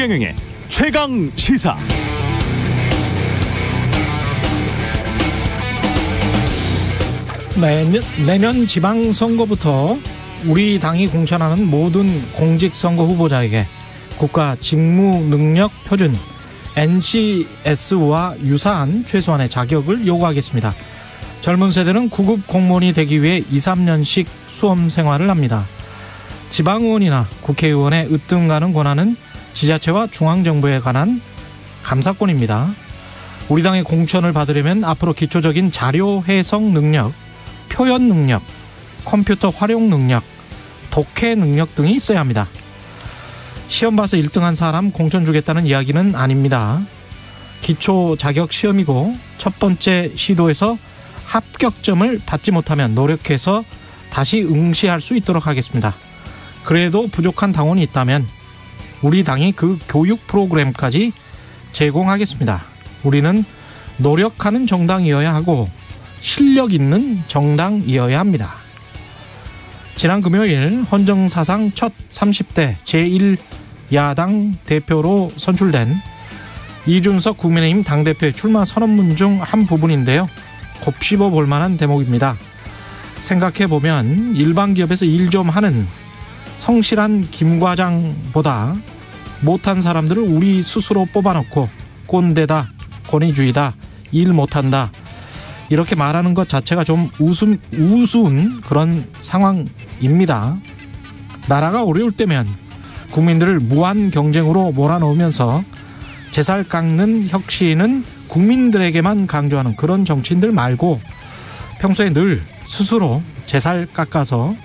최경영의 최강 시사. 내년 지방선거부터 우리 당이 공천하는 모든 공직선거 후보자에게 국가 직무능력 표준 NCS와 유사한 최소한의 자격을 요구하겠습니다. 젊은 세대는 구급 공무원이 되기 위해 2, 3년씩 수험 생활을 합니다. 지방의원이나 국회의원의 으뜸가는 권한은 지자체와 중앙정부에 관한 감사권입니다. 우리 당의 공천을 받으려면 앞으로 기초적인 자료 해석 능력, 표현 능력, 컴퓨터 활용 능력, 독해 능력 등이 있어야 합니다. 시험 봐서 1등한 사람 공천 주겠다는 이야기는 아닙니다. 기초 자격 시험이고 첫 번째 시도에서 합격점을 받지 못하면 노력해서 다시 응시할 수 있도록 하겠습니다. 그래도 부족한 당원이 있다면 우리 당이 그 교육 프로그램까지 제공하겠습니다. 우리는 노력하는 정당이어야 하고 실력 있는 정당이어야 합니다. 지난 금요일 헌정사상 첫 30대 제1야당 대표로 선출된 이준석 국민의힘 당대표의 출마 선언문 중 한 부분인데요. 곱씹어 볼 만한 대목입니다. 생각해보면 일반 기업에서 일 좀 하는 성실한 김 과장보다 못한 사람들을 우리 스스로 뽑아놓고 꼰대다, 권위주의다, 일 못한다 이렇게 말하는 것 자체가 좀 우스운 그런 상황입니다. 나라가 어려울 때면 국민들을 무한 경쟁으로 몰아넣으면서 제살 깎는 혁신은 국민들에게만 강조하는 그런 정치인들 말고 평소에 늘 스스로 제살 깎아서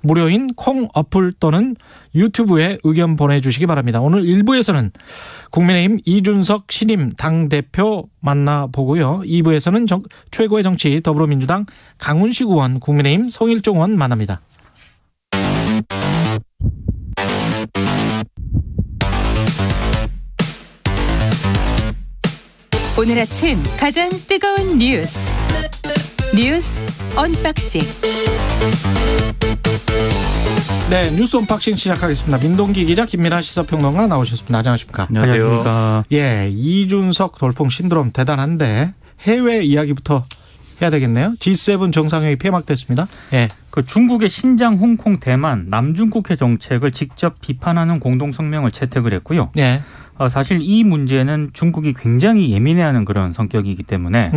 무료인 콩 어플 또는 유튜브에 의견 보내주시기 바랍니다. 오늘 1부에서는 국민의힘 이준석 신임 당대표 만나보고요. 2부에서는 최고의 정치 더불어민주당 강훈식 의원, 국민의힘 송일종 의원 만납니다. 오늘 아침 가장 뜨거운 뉴스 언박싱. 네, 뉴스 언박싱 시작하겠습니다. 민동기 기자, 김민아 시사평론가 나오셨습니다. 안녕하십니까? 안녕하십니까? 예, 이준석 돌풍 신드롬 대단한데 해외 이야기부터 해야 되겠네요. G7 정상회의 폐막됐습니다. 예. 그 중국의 신장, 홍콩, 대만, 남중국해 정책을 직접 비판하는 공동 성명을 채택을 했고요. 예. 사실 이 문제는 중국이 굉장히 예민해하는 그런 성격이기 때문에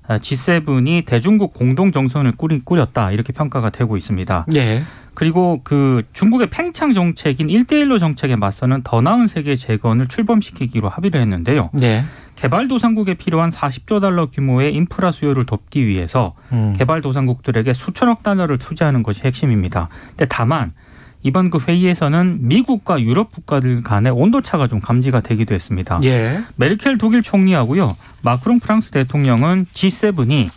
G7이 대중국 공동 정선을 꾸렸다 이렇게 평가가 되고 있습니다. 예. 그리고 그 중국의 팽창 정책인 1대1로 정책에 맞서는 더 나은 세계 재건을 출범시키기로 합의를 했는데요. 예. 개발도상국에 필요한 40조 달러 규모의 인프라 수요를 돕기 위해서 개발도상국들에게 수천억 달러를 투자하는 것이 핵심입니다. 근데 다만 이번 그 회의에서는 미국과 유럽 국가들 간의 온도차가 좀 감지가 되기도 했습니다. 예. 메르켈 독일 총리하고요. 마크롱 프랑스 대통령은 G7이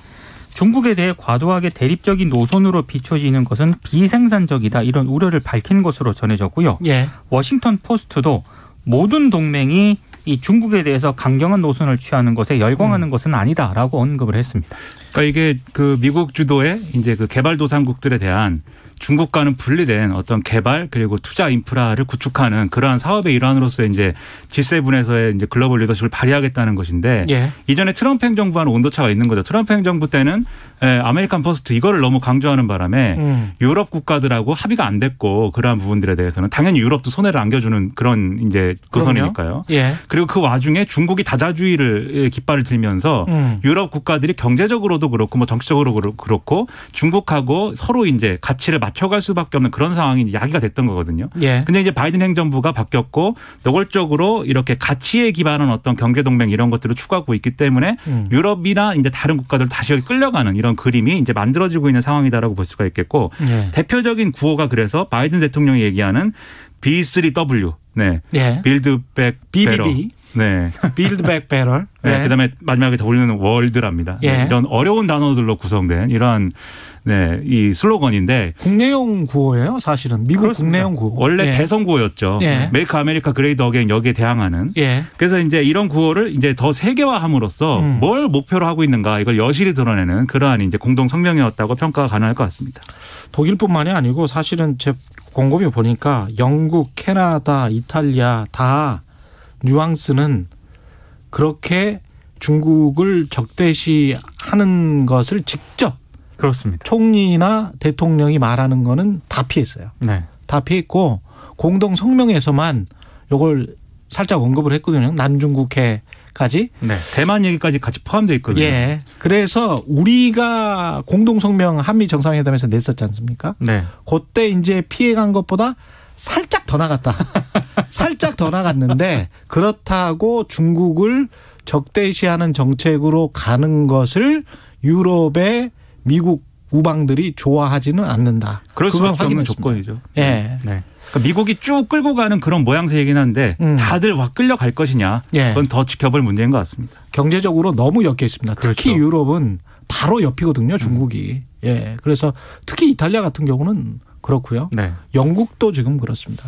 중국에 대해 과도하게 대립적인 노선으로 비춰지는 것은 비생산적이다 이런 우려를 밝힌 것으로 전해졌고요. 예. 워싱턴 포스트도 모든 동맹이 이 중국에 대해서 강경한 노선을 취하는 것에 열광하는 것은 아니다라고 언급을 했습니다. 그러니까 이게 그 미국 주도의 이제 그 개발도상국들에 대한 중국과는 분리된 어떤 개발 그리고 투자 인프라를 구축하는 그러한 사업의 일환으로서 이제 G7에서의 이제 글로벌 리더십을 발휘하겠다는 것인데 예. 이전에 트럼프 행정부와는 온도차가 있는 거죠. 트럼프 행정부 때는 아메리칸 퍼스트 이거를 너무 강조하는 바람에 유럽 국가들하고 합의가 안 됐고 그러한 부분들에 대해서는 당연히 유럽도 손해를 안겨주는 그런 이제 노선이니까요. 예. 그리고 그 와중에 중국이 다자주의를 깃발을 들면서 유럽 국가들이 경제적으로도 그렇고 뭐 정치적으로도 그렇고 중국하고 서로 이제 가치를 맞춰갈 수밖에 없는 그런 상황이 야기가 됐던 거거든요. 예. 근데 이제 바이든 행정부가 바뀌었고 노골적으로 이렇게 가치에 기반한 어떤 경제 동맹 이런 것들을 추구하고 있기 때문에 유럽이나 이제 다른 국가들 다시 여기 끌려가는 이런 그림이 이제 만들어지고 있는 상황이다라고 볼 수가 있겠고 예. 대표적인 구호가 그래서 바이든 대통령이 얘기하는 B3W. 네. 예. 빌드 백 베러. BBB. 네. Build Back Better. 네. 그다음에 마지막에 더 올리는 월드랍니다. 예. 네. 이런 어려운 단어들로 구성된 이러한 네, 이 슬로건인데 국내용 구호예요, 사실은. 미국 그렇습니다. 국내용 구호. 원래 예. 대선 구호였죠. 예. 메이크 아메리카 그레이트 어게인 여기에 대항하는. 예. 그래서 이제 이런 구호를 이제 더 세계화함으로써 뭘 목표로 하고 있는가 이걸 여실히 드러내는 그러한 이제 공동 성명이었다고 평가가 가능할 것 같습니다. 독일뿐만이 아니고 사실은 제 곰곰이 보니까 영국, 캐나다, 이탈리아 다 뉘앙스는 그렇게 중국을 적대시하는 것을 직접 그렇습니다. 총리나 대통령이 말하는 거는 다 피했어요. 네. 다 피했고 공동 성명에서만 이걸 살짝 언급을 했거든요. 난중국해까지. 네. 대만 얘기까지 같이 포함되어 있거든요. 예. 그래서 우리가 공동 성명 한미 정상회담에서 냈었지 않습니까? 네. 그때 이제 피해간 것보다 살짝 더 나갔다. 살짝 더 나갔는데 그렇다고 중국을 적대시하는 정책으로 가는 것을 유럽의 미국 우방들이 좋아하지는 않는다. 그럴 그걸 수밖에 없는 확인했습니다. 조건이죠. 예. 네. 그러니까 미국이 쭉 끌고 가는 그런 모양새이긴 한데 다들 확 끌려갈 것이냐. 예. 그건 더 지켜볼 문제인 것 같습니다. 경제적으로 너무 엮여 있습니다. 특히 그렇죠. 유럽은 바로 옆이거든요. 중국이. 예. 그래서 특히 이탈리아 같은 경우는 그렇고요. 네. 영국도 지금 그렇습니다.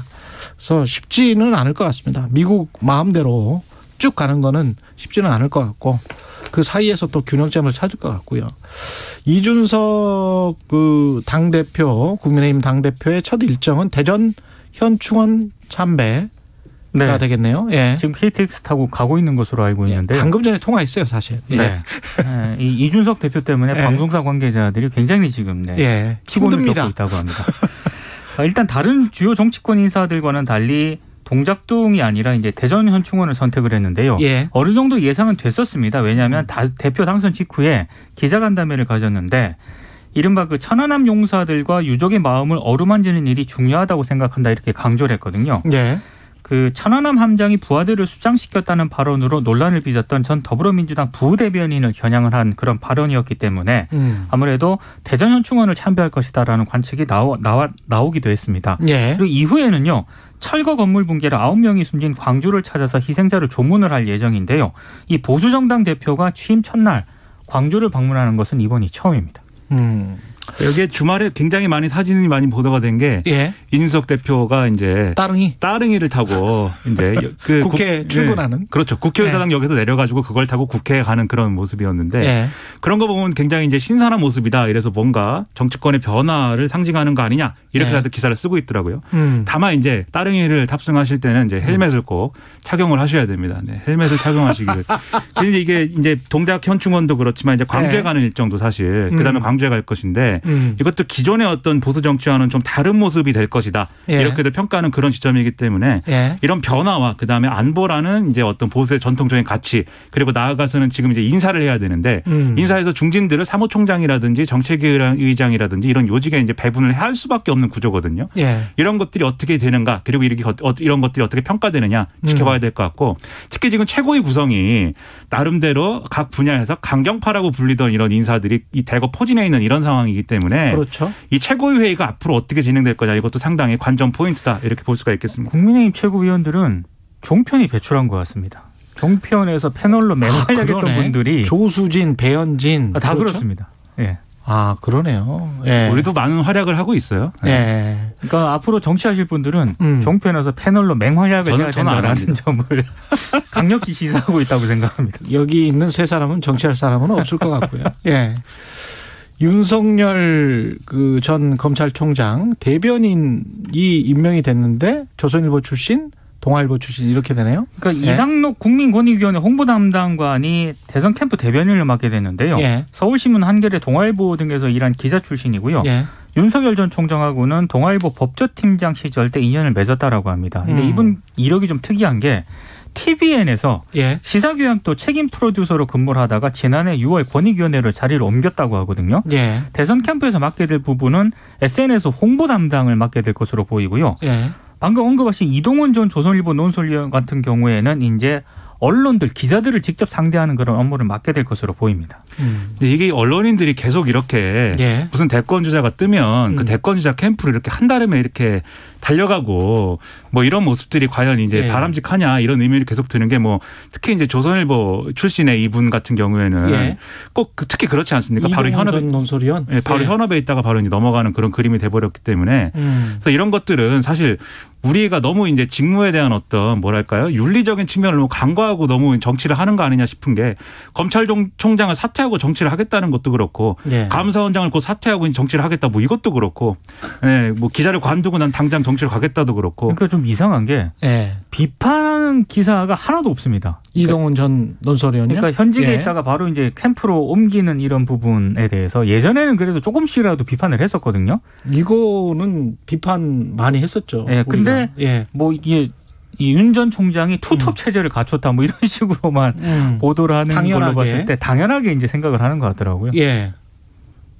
그래서 쉽지는 않을 것 같습니다. 미국 마음대로 쭉 가는 거는 쉽지는 않을 것 같고 그 사이에서 또 균형점을 찾을 것 같고요. 이준석 그 당대표, 국민의힘 당대표의 첫 일정은 대전 현충원 참배가 네. 되겠네요. 예. 지금 KTX 타고 가고 있는 것으로 알고 있는데요. 방금 전에 통화했어요, 사실. 예. 네. 이 이준석 대표 때문에 예. 방송사 관계자들이 굉장히 지금 예. 피곤을 힘듭니다. 겪고 있다고 합니다. 일단 다른 주요 정치권 인사들과는 달리 동작동이 아니라 이제 대전 현충원을 선택을 했는데요. 예. 어느 정도 예상은 됐었습니다. 왜냐하면 대표 당선 직후에 기자간담회를 가졌는데 이른바 그 천안함 용사들과 유족의 마음을 어루만지는 일이 중요하다고 생각한다 이렇게 강조를 했거든요. 예. 그 천안함 함장이 부하들을 수장시켰다는 발언으로 논란을 빚었던 전 더불어민주당 부대변인을 겨냥을 한 그런 발언이었기 때문에 아무래도 대전 현충원을 참배할 것이다라는 관측이 나오기도 했습니다. 예. 그리고 이후에는요. 철거 건물 붕괴로 9명이 숨진 광주를 찾아서 희생자를 조문을 할 예정인데요. 이 보수정당 대표가 취임 첫날 광주를 방문하는 것은 이번이 처음입니다. 여기에 주말에 굉장히 많이 사진이 많이 보도가 된 게 예. 이준석 대표가 이제 따릉이를 타고 이제 그 국회 출근하는. 네. 그렇죠. 국회의사당역에서 내려가지고 그걸 타고 국회에 가는 그런 모습이었는데 예. 그런 거 보면 굉장히 이제 신선한 모습이다. 이래서 뭔가 정치권의 변화를 상징하는 거 아니냐 이렇게 다들 기사를 쓰고 있더라고요. 다만 이제 따릉이를 탑승하실 때는 이제 헬멧을 꼭 착용을 하셔야 됩니다. 네, 헬멧을 착용하시기를. 그런데 이게 이제 동대학 현충원도 그렇지만 이제 광주에 가는 일정도 사실 그다음에 광주에 갈 것인데 이것도 기존의 어떤 보수 정치와는 좀 다른 모습이 될 것이다. 예. 이렇게들 평가하는 그런 지점이기 때문에 예. 이런 변화와 그다음에 안보라는 이제 어떤 보수의 전통적인 가치 그리고 나아가서는 지금 이제 인사를 해야 되는데 인사에서 중진들을 사무총장이라든지 정책위의장이라든지 이런 요직에 이제 배분을 할 수밖에 없는 구조거든요. 예. 이런 것들이 어떻게 되는가 그리고 이런 것들이 어떻게 평가되느냐 지켜봐야 될 것 같고 특히 지금 최고위 구성이 나름대로 각 분야에서 강경파라고 불리던 이런 인사들이 이 대거 포진해 있는 이런 상황이기 때문에 그렇죠. 이 최고위 회의가 앞으로 어떻게 진행될 거냐 이것도 상당히 관전 포인트다 이렇게 볼 수가 있겠습니다. 국민의힘 최고위원들은 종편이 배출한 것 같습니다. 종편에서 패널로 맹활약했던 분들이 조수진, 배현진 다 그렇죠? 그렇습니다. 예. 아 그러네요. 예. 우리도 많은 활약을 하고 있어요. 예. 그러니까 앞으로 정치하실 분들은 종편에서 패널로 맹활약을 해야 된다라는 점을 강력히 시사하고 있다고 생각합니다. 여기 있는 세 사람은 정치할 사람은 없을 것 같고요. 예. 윤석열 그 전 검찰총장 대변인이 임명이 됐는데 조선일보 출신, 동아일보 출신 이렇게 되네요. 그러니까 이상록 국민권익위원회 홍보담당관이 대선 캠프 대변인을 맡게 됐는데요. 예. 서울신문, 한겨레, 동아일보 등에서 일한 기자 출신이고요. 예. 윤석열 전 총장하고는 동아일보 법조팀장 시절 때 인연을 맺었다라고 합니다. 근데 이분 이력이 좀 특이한 게 TVN에서 예. 시사교양도 책임 프로듀서로 근무를 하다가 지난해 6월 권익위원회로 자리를 옮겼다고 하거든요. 예. 대선 캠프에서 맡게 될 부분은 SNS 홍보 담당을 맡게 될 것으로 보이고요. 예. 방금 언급하신 이동훈 전 조선일보 논설위원 같은 경우에는 이제 언론들, 기자들을 직접 상대하는 그런 업무를 맡게 될 것으로 보입니다. 근데 이게 언론인들이 계속 이렇게 예. 무슨 대권 주자가 뜨면 그 대권 주자 캠프를 이렇게 한달음에 이렇게 달려가고 뭐 이런 모습들이 과연 이제 예. 바람직하냐 이런 의미를 계속 드는 게 뭐 특히 이제 조선일보 출신의 이분 같은 경우에는 예. 꼭 특히 그렇지 않습니까? 바로 현업에 논설위원. 예, 바로 예. 현업에 있다가 바로 이제 넘어가는 그런 그림이 돼버렸기 때문에 그래서 이런 것들은 사실 우리가 너무 이제 직무에 대한 어떤 뭐랄까요 윤리적인 측면을 너무 간과하고 너무 정치를 하는 거 아니냐 싶은 게 검찰총장을 사퇴하고 정치를 하겠다는 것도 그렇고 예. 감사원장을 곧 사퇴하고 정치를 하겠다 뭐 이것도 그렇고 예, 뭐 기자를 관두고 난 당장 정치를 가겠다도 그렇고 그러니까 좀 이상한 게 예. 비판하는 기사가 하나도 없습니다. 이동훈 전 논설위원이요? 그러니까 현직에 예. 있다가 바로 이제 캠프로 옮기는 이런 부분에 대해서 예전에는 그래도 조금씩이라도 비판을 했었거든요. 이거는 비판 많이 했었죠. 예, 근데 예. 뭐 이게 윤 전 총장이 투톱 체제를 갖췄다 뭐 이런 식으로만 보도를 하는 당연하게. 걸로 봤을 때 당연하게 이제 생각을 하는 것 같더라고요. 예.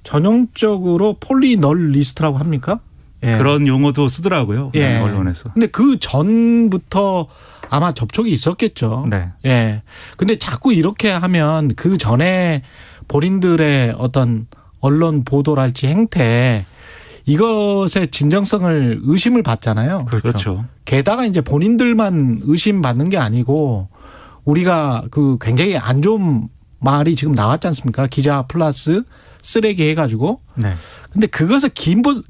전형적으로 폴리널리스트라고 합니까? 예. 그런 용어도 쓰더라고요. 예. 언론에서. 근데 그 전부터 아마 접촉이 있었겠죠. 네. 예. 근데 자꾸 이렇게 하면 그 전에 본인들의 어떤 언론 보도랄지 행태 이것의 진정성을 의심을 받잖아요. 그렇죠. 게다가 이제 본인들만 의심받는 게 아니고 우리가 그 굉장히 안 좋은 말이 지금 나왔지 않습니까? 기자 플러스 쓰레기 해가지고. 네. 근데 그것의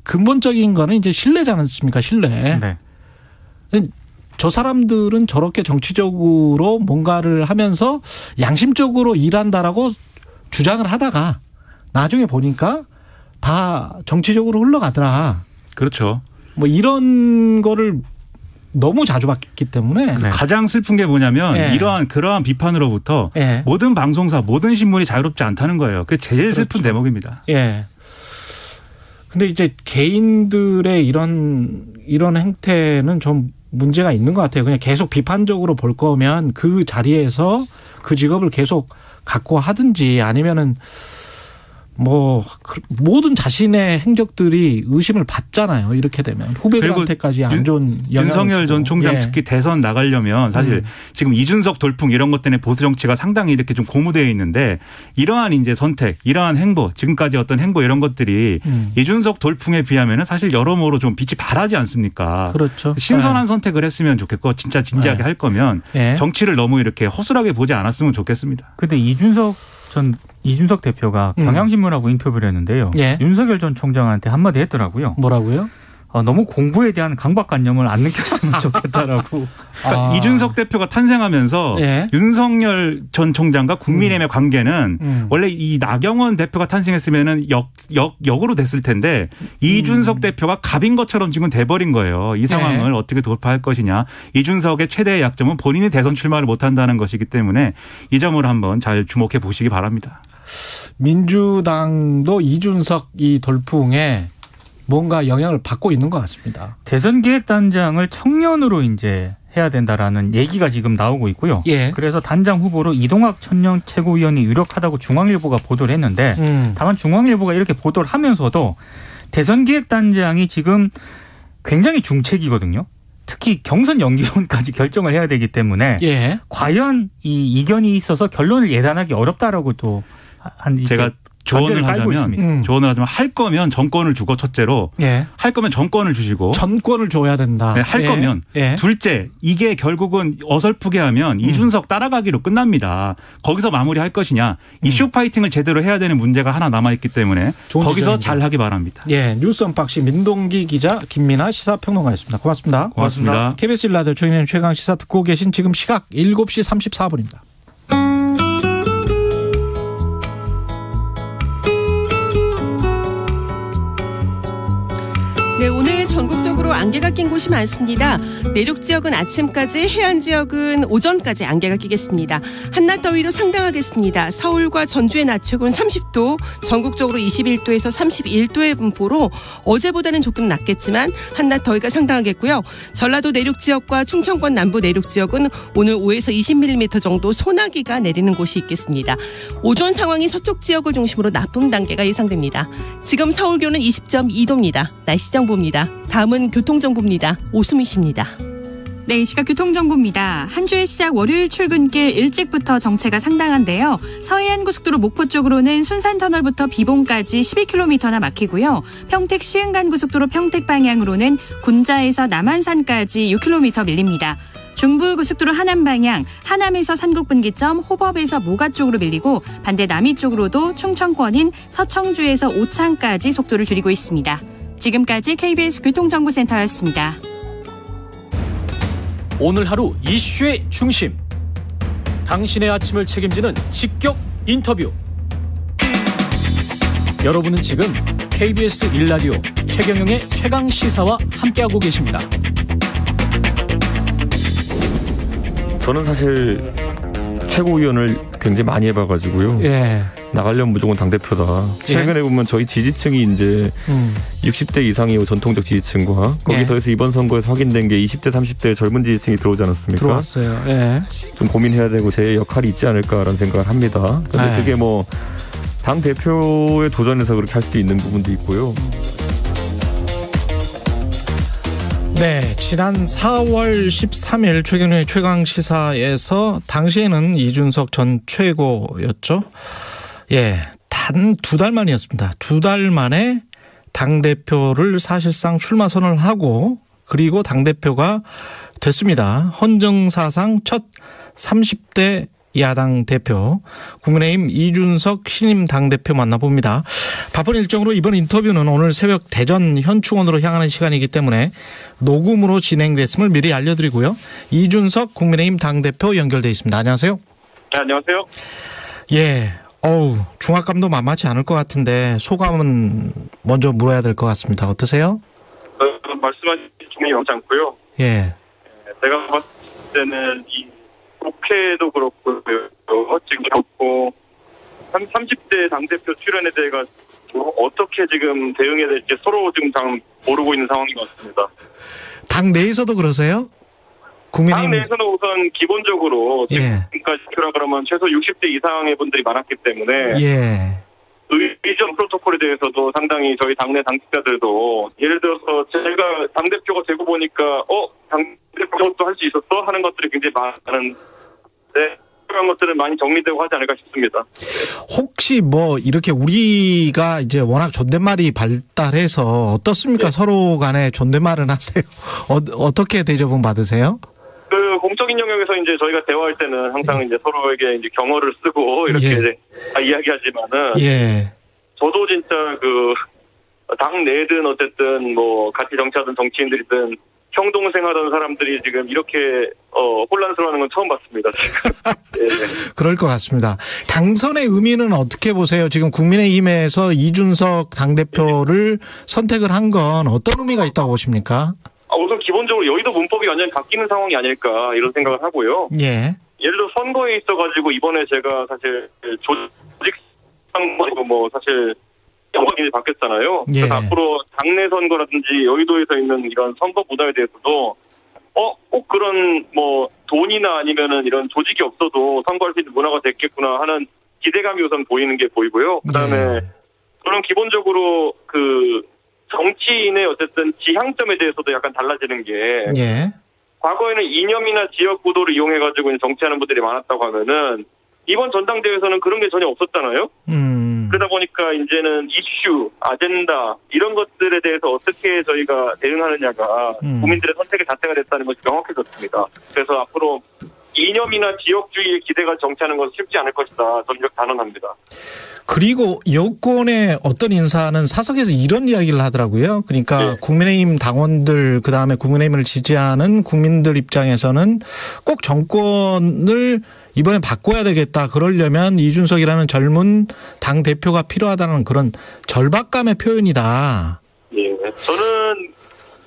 근본적인 거는 이제 신뢰지 않습니까? 신뢰. 네. 저 사람들은 저렇게 정치적으로 뭔가를 하면서 양심적으로 일한다라고 주장을 하다가 나중에 보니까 다 정치적으로 흘러가더라. 그렇죠. 뭐 이런 거를 너무 자주 봤기 때문에 네. 가장 슬픈 게 뭐냐면 예. 그러한 비판으로부터 예. 모든 방송사, 모든 신문이 자유롭지 않다는 거예요. 그게 제일 슬픈 대목입니다. 예. 근데 이제 개인들의 이런 행태는 좀 문제가 있는 것 같아요. 그냥 계속 비판적으로 볼 거면 그 자리에서 그 직업을 계속 갖고 하든지 아니면은 뭐 모든 자신의 행적들이 의심을 받잖아요. 이렇게 되면 후배들한테까지 안 좋은 영향을 윤석열 전 주고. 총장 예. 특히 대선 나가려면 사실 지금 이준석 돌풍 이런 것 때문에 보수 정치가 상당히 이렇게 좀 고무되어 있는데 이러한 이제 선택, 이러한 행보, 지금까지 어떤 행보 이런 것들이 이준석 돌풍에 비하면은 사실 여러모로 좀 빛이 바라지 않습니까? 그렇죠. 신선한 예. 선택을 했으면 좋겠고 진짜 진지하게 할 거면 예. 정치를 너무 이렇게 허술하게 보지 않았으면 좋겠습니다. 근데 이준석 대표가 경향신문하고 인터뷰를 했는데요. 예. 윤석열 전 총장한테 한마디 했더라고요. 뭐라고요? 너무 공부에 대한 강박관념을 안 느꼈으면 좋겠다라고. 그러니까 이준석 대표가 탄생하면서 예. 윤석열 전 총장과 국민의힘의 관계는 원래 이 나경원 대표가 탄생했으면은 역으로 됐을 텐데 이준석 대표가 갑인 것처럼 지금 돼버린 거예요. 이 상황을 어떻게 돌파할 것이냐. 이준석의 최대의 약점은 본인이 대선 출마를 못한다는 것이기 때문에 이 점을 한번 잘 주목해 보시기 바랍니다. 민주당도 이준석 이 돌풍에 뭔가 영향을 받고 있는 것 같습니다. 대선기획단장을 청년으로 이제 해야 된다라는 얘기가 지금 나오고 있고요. 예. 그래서 단장 후보로 이동학 청년 최고위원이 유력하다고 중앙일보가 보도를 했는데 다만 중앙일보가 이렇게 보도를 하면서도 대선기획단장이 지금 굉장히 중책이거든요. 특히 경선 연기론까지 결정을 해야 되기 때문에 예. 과연 이 이견이 있어서 결론을 예단하기 어렵다라고 또 한 제가 조언을 하자면 할 거면 정권을 주고 첫째로 예. 할 거면 정권을 주시고 전권을 줘야 된다. 네, 할 예. 거면 예. 둘째 이게 결국은 어설프게 하면 이준석 따라가기로 끝납니다. 거기서 마무리할 것이냐 이슈 파이팅을 제대로 해야 되는 문제가 하나 남아있기 때문에 거기서 지적입니다. 잘하기 바랍니다. 예, 뉴스 언박싱 민동기 기자 김민아 시사평론가였습니다. 고맙습니다. 고맙습니다. KBS 1라디오 최경영 최강 시사 듣고 계신 지금 시각 7시 34분입니다. 네, 오늘 전국적으로 안개가 낀 곳이 많습니다. 내륙 지역은 아침까지, 해안 지역은 오전까지 안개가 끼겠습니다. 한낮 더위도 상당하겠습니다. 서울과 전주의 낮 최고는 30도, 전국적으로 21도에서 31도의 분포로 어제보다는 조금 낮겠지만 한낮 더위가 상당하겠고요. 전라도 내륙 지역과 충청권 남부 내륙 지역은 오늘 5에서 20mm 정도 소나기가 내리는 곳이 있겠습니다. 오존 상황이 서쪽 지역을 중심으로 나쁨 단계가 예상됩니다. 지금 서울 기온은 20.2도입니다. 날씨 정보입니다. 다음은 교통정보입니다. 오수미 씨입니다. 네, 이 시각 교통정보입니다. 한 주의 시작 월요일 출근길 일찍부터 정체가 상당한데요. 서해안고속도로 목포 쪽으로는 순산터널부터 비봉까지 12km나 막히고요. 평택 시흥간고속도로 평택 방향으로는 군자에서 남한산까지 6km 밀립니다. 중부고속도로 하남 방향, 하남에서 산곡분기점, 호법에서 모가 쪽으로 밀리고 반대 남이 쪽으로도 충청권인 서청주에서 오창까지 속도를 줄이고 있습니다. 지금까지 KBS 교통정보센터였습니다. 오늘 하루 이슈의 중심. 당신의 아침을 책임지는 직격 인터뷰. 여러분은 지금 KBS 1라디오 최경영의 최강시사와 함께하고 계십니다. 저는 사실 최고위원을 굉장히 많이 해봐가지고요. 예. 나가려면 무조건 당대표다. 최근에 보면 저희 지지층이 이제 60대 이상이 전통적 지지층과 거기에 더해서 이번 선거에서 확인된 게 20대, 30대 젊은 지지층이 들어오지 않았습니까? 들어왔어요. 예. 좀 고민해야 되고 제 역할이 있지 않을까라는 생각을 합니다. 그런데 그게 뭐 당대표에 도전해서 그렇게 할 수도 있는 부분도 있고요. 네, 지난 4월 13일 최경영의 최강시사에서 당시에는 이준석 전 최고였죠. 예, 단 2달 만이었습니다. 2달 만에 당대표를 사실상 출마 선언을 하고 그리고 당대표가 됐습니다. 헌정사상 첫 30대 야당 대표 국민의힘 이준석 신임 당대표 만나봅니다. 바쁜 일정으로 이번 인터뷰는 오늘 새벽 대전 현충원으로 향하는 시간이기 때문에 녹음으로 진행됐음을 미리 알려드리고요. 이준석 국민의힘 당대표 연결돼 있습니다. 안녕하세요. 네, 안녕하세요. 예, 중압감도 만만치 않을 것 같은데 소감은 먼저 물어야 될 것 같습니다. 어떠세요? 말씀하신 중이 많지 않고요. 예. 제가 봤을 때는 이 국회도 그렇고요. 지금 그렇고 30대 당대표 출연에 대해 가지고 어떻게 지금 대응해야 될지 서로 지금 잘 모르고 있는 상황인 것 같습니다. 당 내에서도 그러세요? 국민의힘 당 내에서는 우선 기본적으로 지금까지 표라 그러면 최소 60대 이상의 분들이 많았기 때문에 의전 프로토콜에 대해서도 상당히 저희 당내 당직자들도 예를 들어서 제가 당대표가 되고 보니까 당대표도 할 수 있었어? 하는 것들이 굉장히 많은데 그런 것들은 많이 정리되고 하지 않을까 싶습니다. 혹시 뭐 이렇게 우리가 이제 워낙 존댓말이 발달해서 어떻습니까? 서로 간에 존댓말은 하세요? 어떻게 대접은 받으세요? 그 공적인 영역에서 이제 저희가 대화할 때는 항상 이제 서로에게 이제 경어를 쓰고 이렇게 이제 다 이야기하지만은 저도 진짜 그 당 내든 어쨌든 뭐 같이 정치하던 정치인들이든 형동생하던 사람들이 지금 이렇게 혼란스러워하는 건 처음 봤습니다. 그럴 것 같습니다. 당선의 의미는 어떻게 보세요? 지금 국민의힘에서 이준석 당대표를 선택을 한 건 어떤 의미가 있다고 보십니까? 우선 기본적으로 여의도 문법이 완전히 바뀌는 상황이 아닐까 이런 생각을 하고요. 예를 들어 선거에 있어가지고 이번에 제가 사실 조직상이고 뭐 사실 영광이 바뀌었잖아요. 그래서 앞으로 당내 선거라든지 여의도에서 있는 이런 선거 문화에 대해서도 꼭 그런 뭐 돈이나 아니면은 이런 조직이 없어도 선거할 수 있는 문화가 됐겠구나 하는 기대감이 우선 보이는 게 보이고요. 그다음에 저는 기본적으로 그 정치인의 어쨌든 지향점에 대해서도 약간 달라지는 게 과거에는 이념이나 지역 구도를 이용해가지고 정치하는 분들이 많았다고 하면은 이번 전당대회에서는 그런 게 전혀 없었잖아요. 그러다 보니까 이제는 이슈, 아젠다 이런 것들에 대해서 어떻게 저희가 대응하느냐가 국민들의 선택의 자체가 됐다는 것이 명확해졌습니다. 그래서 앞으로 이념이나 지역주의에 기대가 정치하는 것은 쉽지 않을 것이다. 저는 단언합니다. 그리고 여권의 어떤 인사는 사석에서 이런 이야기를 하더라고요. 그러니까 국민의힘 당원들 그다음에 국민의힘을 지지하는 국민들 입장에서는 꼭 정권을 이번에 바꿔야 되겠다. 그러려면 이준석이라는 젊은 당대표가 필요하다는 그런 절박감의 표현이다. 저는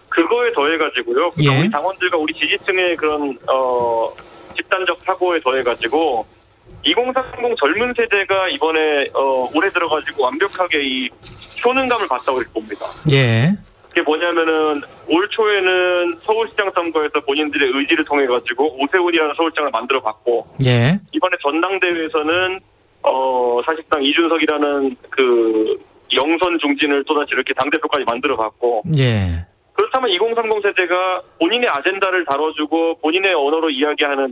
그거에 더해가지고요. 우리 당원들과 우리 지지층의 그런 집단적 사고에 더해가지고 2030 젊은 세대가 이번에 올해 들어가지고 완벽하게 이 효능감을 봤다고 이렇게 봅니다. 그게 뭐냐면은 올 초에는 서울시장 선거에서 본인들의 의지를 통해 가지고 오세훈이라는 서울시장을 만들어봤고 이번에 전당대회에서는 사실상 이준석이라는 그 영선 중진을 또다시 이렇게 당대표까지 만들어봤고 그렇다면 2030 세대가 본인의 아젠다를 다뤄주고 본인들의 언어로 이야기하는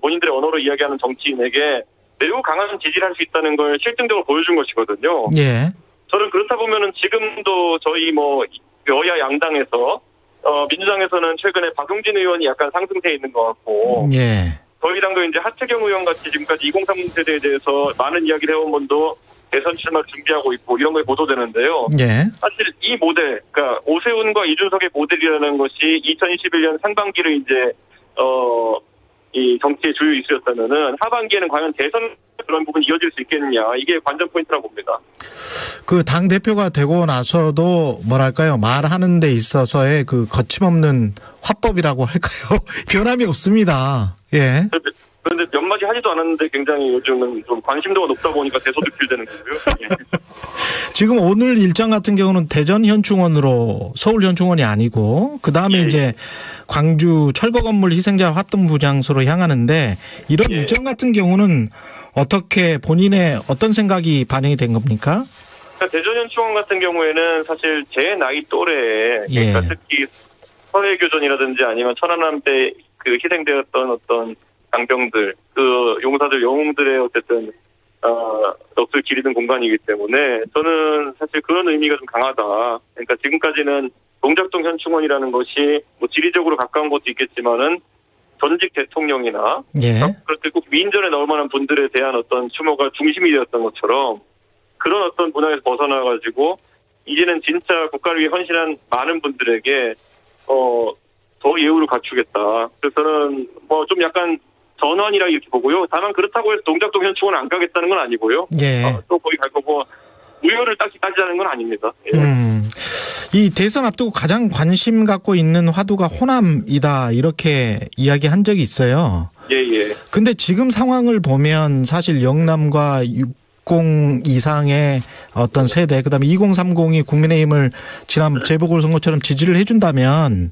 정치인에게 매우 강한 지지를 할 수 있다는 걸 실증적으로 보여준 것이거든요. 예. 저는 그렇다 보면은 지금도 저희 여야 양당에서 민주당에서는 최근에 박용진 의원이 약간 상승세에 있는 것 같고, 예. 저희 당도 이제 하태경 의원 같이 지금까지 2030 세대에 대해서 많은 이야기를 해온 분도 대선 출마를 준비하고 있고 이런 거에 보도되는데요. 예. 사실 이 모델, 그러니까 오세훈과 이준석의 모델이라는 것이 2021년 상반기를 이제 이 정치의 주요 이슈였다면은 하반기에는 과연 대선 그런 부분이 이어질 수 있겠느냐, 이게 관전 포인트라고 봅니다. 그 당 대표가 되고 나서도 뭐랄까요, 말하는 데 있어서의 그 거침없는 화법이라고 할까요? 변함이 없습니다. 예. 그런데 몇 마디 하지도 않았는데 굉장히 요즘은 좀 관심도가 높다 보니까 대소득필되는 거고요. 예. 지금 오늘 일정 같은 경우는 대전 현충원으로, 서울 현충원이 아니고 그 다음에 이제 광주 철거 건물 희생자 합동부 장소로 향하는데, 이런 일정 같은 경우는 어떻게 본인의 어떤 생각이 반영이 된 겁니까? 그러니까 대전 현충원 같은 경우에는 사실 제 나이 또래에, 그러니까 특히 서해교전이라든지 아니면 천안함 때 그 희생되었던 어떤 장병들, 그 용사들, 영웅들의 어쨌든 넋을 기리는 공간이기 때문에 저는 사실 그런 의미가 좀 강하다. 그러니까 지금까지는 동작동 현충원이라는 것이 지리적으로 가까운 것도 있겠지만은 전직 대통령이나 그렇게 꼭 위인전에 나올 만한 분들에 대한 어떤 추모가 중심이 되었던 것처럼, 그런 어떤 문화에서 벗어나가지고 이제는 진짜 국가를 위해 헌신한 많은 분들에게 더 예우를 갖추겠다. 그래서 저는 좀 약간 전환이라 이렇게 보고요. 다만 그렇다고 해서 동작동 현충원 안 가겠다는 건 아니고요. 또 거기 갈 거고 우열을 딱히 따지자는 건 아닙니다. 이 대선 앞두고 가장 관심 갖고 있는 화두가 호남이다, 이렇게 이야기한 적이 있어요. 근데 지금 상황을 보면 사실 영남과 60 이상의 어떤 세대, 그다음에 2030이 국민의힘을 지난 재보궐선거처럼 지지를 해준다면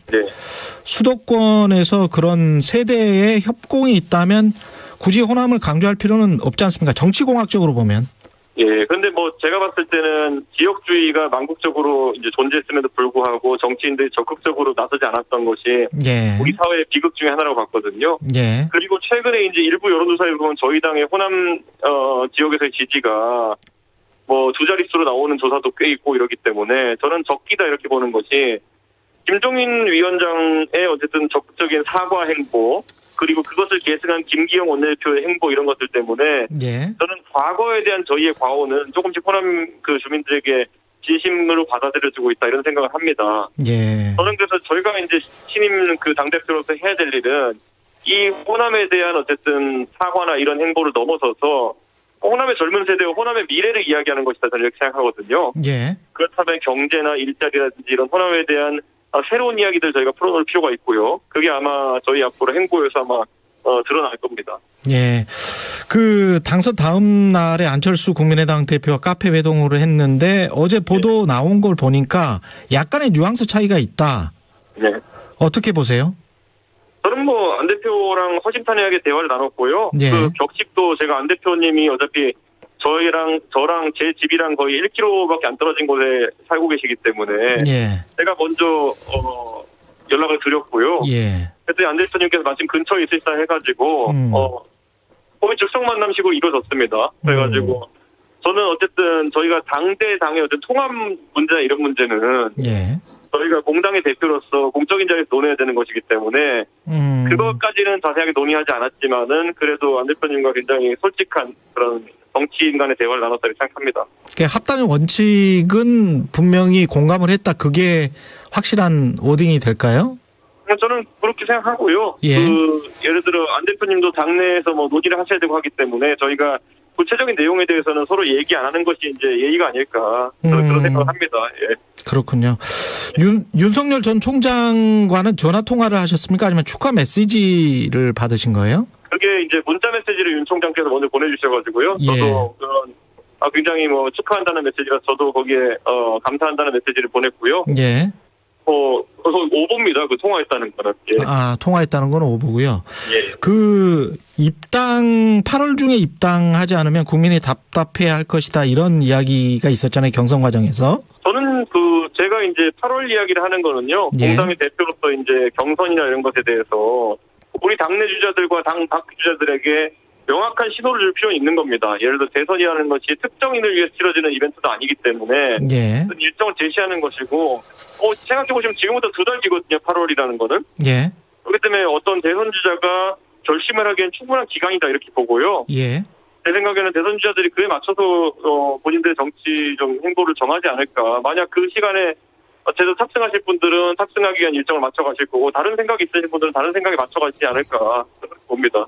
수도권에서 그런 세대의 협공이 있다면 굳이 호남을 강조할 필요는 없지 않습니까? 정치공학적으로 보면. 그런데 제가 봤을 때는 지역주의가 만국적으로 이제 존재했음에도 불구하고 정치인들이 적극적으로 나서지 않았던 것이 우리 사회의 비극 중에 하나라고 봤거든요. 그리고 최근에 이제 일부 여론조사에 보면 저희 당의 호남 지역에서의 지지가 두 자릿수로 나오는 조사도 꽤 있고 이러기 때문에 저는 적기다 이렇게 보는 것이, 김종인 위원장의 어쨌든 적극적인 사과 행보, 그리고 그것을 계승한 김기영 원내대표의 행보, 이런 것들 때문에 저는 과거에 대한 저희의 과오는 조금씩 호남 그 주민들에게 진심으로 받아들여지고 있다, 이런 생각을 합니다. 저는 그래서 저희가 이제 신임 그 당대표로서 해야 될 일은 이 호남에 대한 어쨌든 사과나 이런 행보를 넘어서서 호남의 젊은 세대와 호남의 미래를 이야기하는 것이다, 저는 이렇게 생각하거든요. 그렇다면 경제나 일자리라든지 이런 호남에 대한 새로운 이야기들 저희가 풀어놓을 필요가 있고요. 그게 아마 저희 앞으로 행보에서 아마 드러날 겁니다. 그 당선 다음 날에 안철수 국민의당 대표와 카페 회동을 했는데 어제 보도 나온 걸 보니까 약간의 뉘앙스 차이가 있다. 어떻게 보세요? 저는 안 대표랑 허심탄회하게 대화를 나눴고요. 그 격식도 제가 안 대표님이 어차피 저랑 제 집이랑 거의 1km밖에 안 떨어진 곳에 살고 계시기 때문에 제가 먼저 연락을 드렸고요. 그때 안 대표님께서 마침 근처에 있으시다 해가지고 거의 즉석 만남식으로 이루어졌습니다. 그래가지고 저는 어쨌든 저희가 당의 어떤 통합 문제나 이런 문제는 저희가 공당의 대표로서 공적인 자리에서 논해야 되는 것이기 때문에 그것까지는 자세하게 논의하지 않았지만은 그래도 안 대표님과 굉장히 솔직한 그런 정치인 간의 대화를 나눴다고 생각합니다. 합당의 원칙은 분명히 공감을 했다, 그게 확실한 워딩이 될까요? 저는 그렇게 생각하고요. 예를 들어 안 대표님도 당내에서 논의를 하셔야 되고 하기 때문에 저희가 구체적인 내용에 대해서는 서로 얘기 안 하는 것이 이제 예의가 아닐까, 저는 그런 생각을 합니다. 그렇군요. 윤석열 전 총장과는 전화 통화를 하셨습니까? 아니면 축하 메시지를 받으신 거예요? 그게 이제 문자 메시지를 윤 총장께서 먼저 보내주셔가지고요. 저도 그런 굉장히 축하한다는 메시지라 저도 거기에 감사한다는 메시지를 보냈고요. 그래서 오보입니다. 그 통화했다는 거는. 통화했다는 건 오보고요. 그 8월 중에 입당하지 않으면 국민이 답답해할 것이다, 이런 이야기가 있었잖아요, 경선 과정에서. 저는 제가 이제 이제 8월 이야기를 하는 거는요. 예. 공당의 대표로서 이제 경선이나 이런 것에 대해서 우리 당내 주자들과 당 밖 주자들에게 명확한 신호를 줄 필요는 있는 겁니다. 예를 들어 대선이라는 것이 특정인을 위해서 치러지는 이벤트도 아니기 때문에 예. 일정을 제시하는 것이고 생각해보시면 지금부터 2달 뒤거든요. 8월이라는 거는. 예. 그렇기 때문에 어떤 대선 주자가 결심을 하기엔 충분한 기간이다 이렇게 보고요. 예. 제 생각에는 대선 주자들이 그에 맞춰서 본인들의 정치적 행보를 정하지 않을까. 만약 그 시간에 제대로 탑승하실 분들은 탑승하기 위한 일정을 맞춰가실 거고 다른 생각이 있으신 분들은 다른 생각에 맞춰가시지 않을까 봅니다.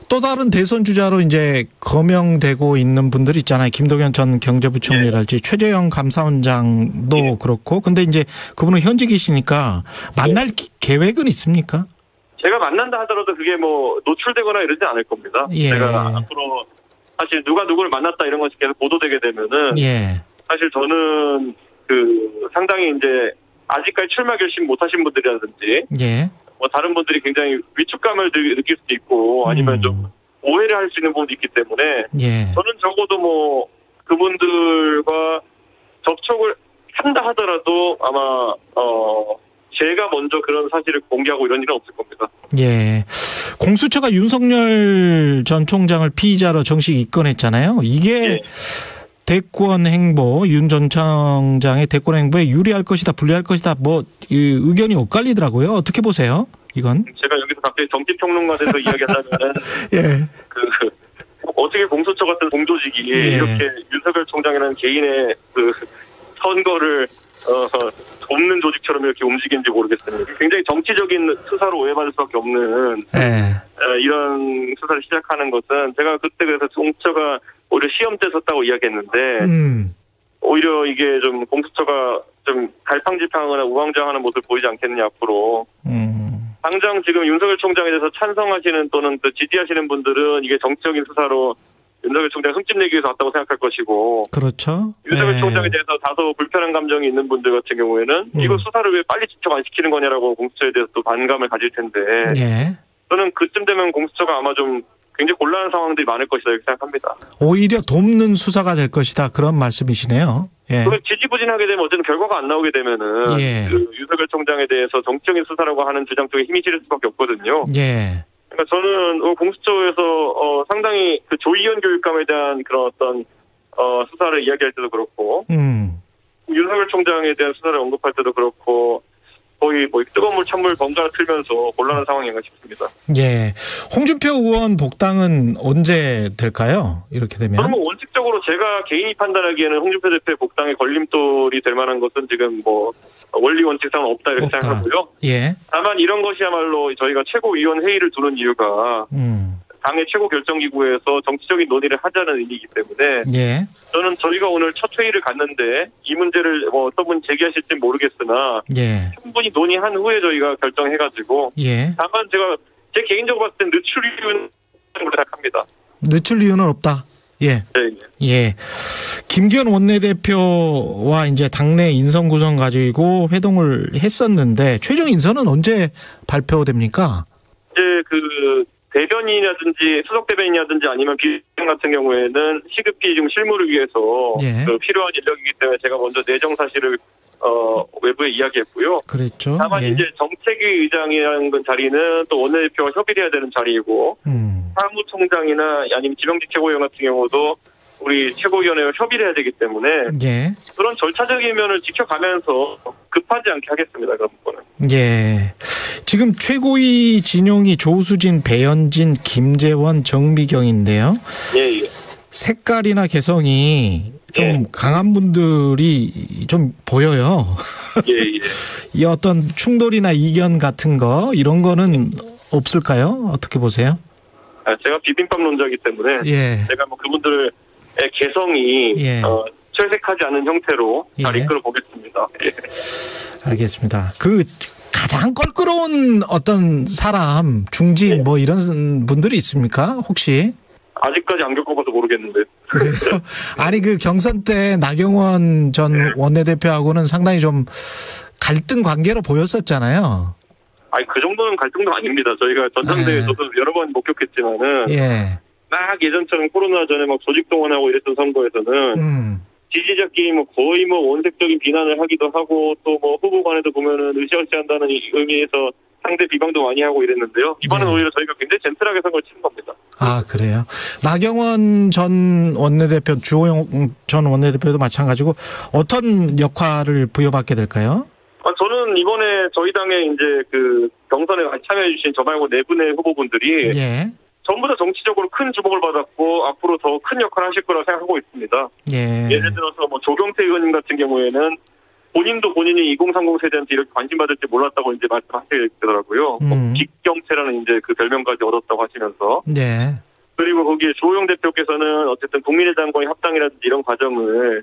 또 다른 대선 주자로 이제 거명되고 있는 분들 있잖아요. 김동연 전 경제부총리랄지 예. 최재형 감사원장도 예. 그렇고. 근데 이제 그분은 현직이시니까 만날 예. 계획은 있습니까? 제가 만난다 하더라도 그게 뭐 노출되거나 이러지 않을 겁니다. 예. 제가 앞으로 사실 누가 누구를 만났다 이런 것이 계속 보도되게 되면은 예. 사실 저는 상당히 이제 아직까지 출마 결심 못하신 분들이라든지 예. 뭐 다른 분들이 굉장히 위축감을 느낄 수도 있고 아니면 좀 오해를 할 수 있는 부분도 있기 때문에 예. 저는 적어도 뭐 그분들과 접촉을 한다 하더라도 아마 제가 먼저 그런 사실을 공개하고 이런 일은 없을 겁니다. 예. 공수처가 윤석열 전 총장을 피의자로 정식 입건했잖아요. 이게 예. 대권 행보, 윤 전 총장의 대권 행보에 유리할 것이다, 불리할 것이다, 뭐 의견이 엇갈리더라고요. 어떻게 보세요? 이건? 제가 여기서 갑자기 정치평론가 돼서 이야기하자면 예. 어떻게 공수처 같은 공조직이 예. 이렇게 윤석열 총장이라는 개인의 선거를 돕는 조직처럼 이렇게 움직이는지 모르겠습니다. 굉장히 정치적인 수사로 오해받을 수밖에 없는 이런 수사를 시작하는 것은 제가 그때 그래서 공수처가 오히려 시험 때 섰다고 이야기했는데 오히려 이게 좀 공수처가 좀 갈팡질팡하거나 우왕좌왕하는 모습을 보이지 않겠느냐 앞으로. 당장 지금 윤석열 총장에 대해서 찬성하시는 또는 또 지지하시는 분들은 이게 정치적인 수사로 윤석열 총장 흠집 내기 위해서 왔다고 생각할 것이고. 그렇죠. 윤석열 총장에 대해서 다소 불편한 감정이 있는 분들 같은 경우에는 이거 수사를 왜 빨리 집중 안 시키는 거냐라고 공수처에 대해서 또 반감을 가질 텐데. 예. 저는 그쯤 되면 공수처가 아마 좀 굉장히 곤란한 상황들이 많을 것이다 이렇게 생각합니다. 오히려 돕는 수사가 될 것이다 그런 말씀이시네요. 예. 지지부진하게 되면 어쨌든 결과가 안 나오게 되면은 예. 윤석열 총장에 대해서 정치적인 수사라고 하는 주장 쪽에 힘이 실릴 수밖에 없거든요. 예. 그러니까 저는 공수처에서 상당히 조의원 교육감에 대한 그런 어떤 수사를 이야기할 때도 그렇고 윤석열 총장에 대한 수사를 언급할 때도 그렇고 거의 뭐 뜨거운 물 찬물 번갈아 틀면서 곤란한 상황인가 싶습니다. 예. 홍준표 의원 복당은 언제 될까요? 이렇게 되면? 저는 뭐 원칙적으로 제가 개인이 판단하기에는 홍준표 대표의 복당에 걸림돌이 될 만한 것은 지금 뭐 원리 원칙상 없다 이렇게 생각하고요. 예. 다만 이런 것이야말로 저희가 최고위원 회의를 두는 이유가 당의 최고 결정기구에서 정치적인 논의를 하자는 의미이기 때문에 예. 저는 저희가 오늘 첫 회의를 갔는데 이 문제를 뭐 어떤 분이 제기하실지 모르겠으나 예. 충분히 논의한 후에 저희가 결정해가지고 예. 다만 제가 제 개인적으로 봤을 땐 늦출 이유는 생각합니다. 늦출 이유는 없다. 예. 네. 예. 김기현 원내대표와 이제 당내 인선 구성 가지고 회동을 했었는데 최종 인선은 언제 발표됩니까? 이제 대변인이라든지 수석 대변인이라든지 아니면 비서관 같은 경우에는 시급히 지금 실무를 위해서 예. 필요한 인력이기 때문에 제가 먼저 내정 사실을 외부에 이야기했고요. 그렇죠. 다만 예. 이제 정책위 의장이라는 자리는 또 원내대표가 협의를 해야 되는 자리이고 사무총장이나 아니면 지명직 최고위원 같은 경우도 우리 최고위원회와 협의를 해야 되기 때문에 예. 그런 절차적인 면을 지켜가면서 급하지 않게 하겠습니다. 그런 부분은. 예. 지금 최고위 진용이 조수진, 배현진, 김재원, 정미경인데요. 예. 색깔이나 개성이 좀 강한 분들이 좀 보여요. 예. 이 어떤 충돌이나 이견 같은 거 이런 거는 없을까요? 어떻게 보세요? 제가 비빔밥론자이기 때문에 제가 뭐 그분들의 개성이 철색하지 않은 형태로 잘 이끌어 보겠습니다. 알겠습니다. 가장 껄끄러운 어떤 사람, 중진 뭐 이런 분들이 있습니까? 혹시? 아직까지 안 겪어봐서 모르겠는데. 그래요? 아니 경선 때 나경원 전 원내대표하고는 상당히 좀 갈등 관계로 보였었잖아요. 아니 그 정도는 갈등도 아닙니다. 저희가 전당대회에서도 여러 번 목격했지만은 막 예전처럼 코로나 전에 막 조직 동원하고 이랬던 선거에서는 지지자끼리 뭐 거의 뭐 원색적인 비난을 하기도 하고 또 뭐 후보 간에도 보면은 으쌰으쌰한다는 의미에서 상대 비방도 많이 하고 이랬는데요. 이번엔 네. 오히려 저희가 굉장히 젠틀하게 선거를 치는 겁니다. 아, 그래요? 나경원 전 원내대표, 주호영 전 원내대표도 마찬가지고 어떤 역할을 부여받게 될까요? 저는 이번에 저희 당에 이제 그 경선에 같이 참여해주신 저 말고 네 분의 후보분들이 예. 전부 다 정치적으로 큰 주목을 받았고 앞으로 더 큰 역할을 하실 거라고 생각하고 있습니다. 예. 예를 들어서 뭐 조경태 의원님 같은 경우에는 본인도 본인이 2030 세대한테 이렇게 관심받을지 몰랐다고 이제 말씀하시게 되더라고요. 직경태라는 이제 그 별명까지 얻었다고 하시면서. 네. 그리고 거기에 주호영 대표께서는 어쨌든 국민의당과의 합당이라든지 이런 과정을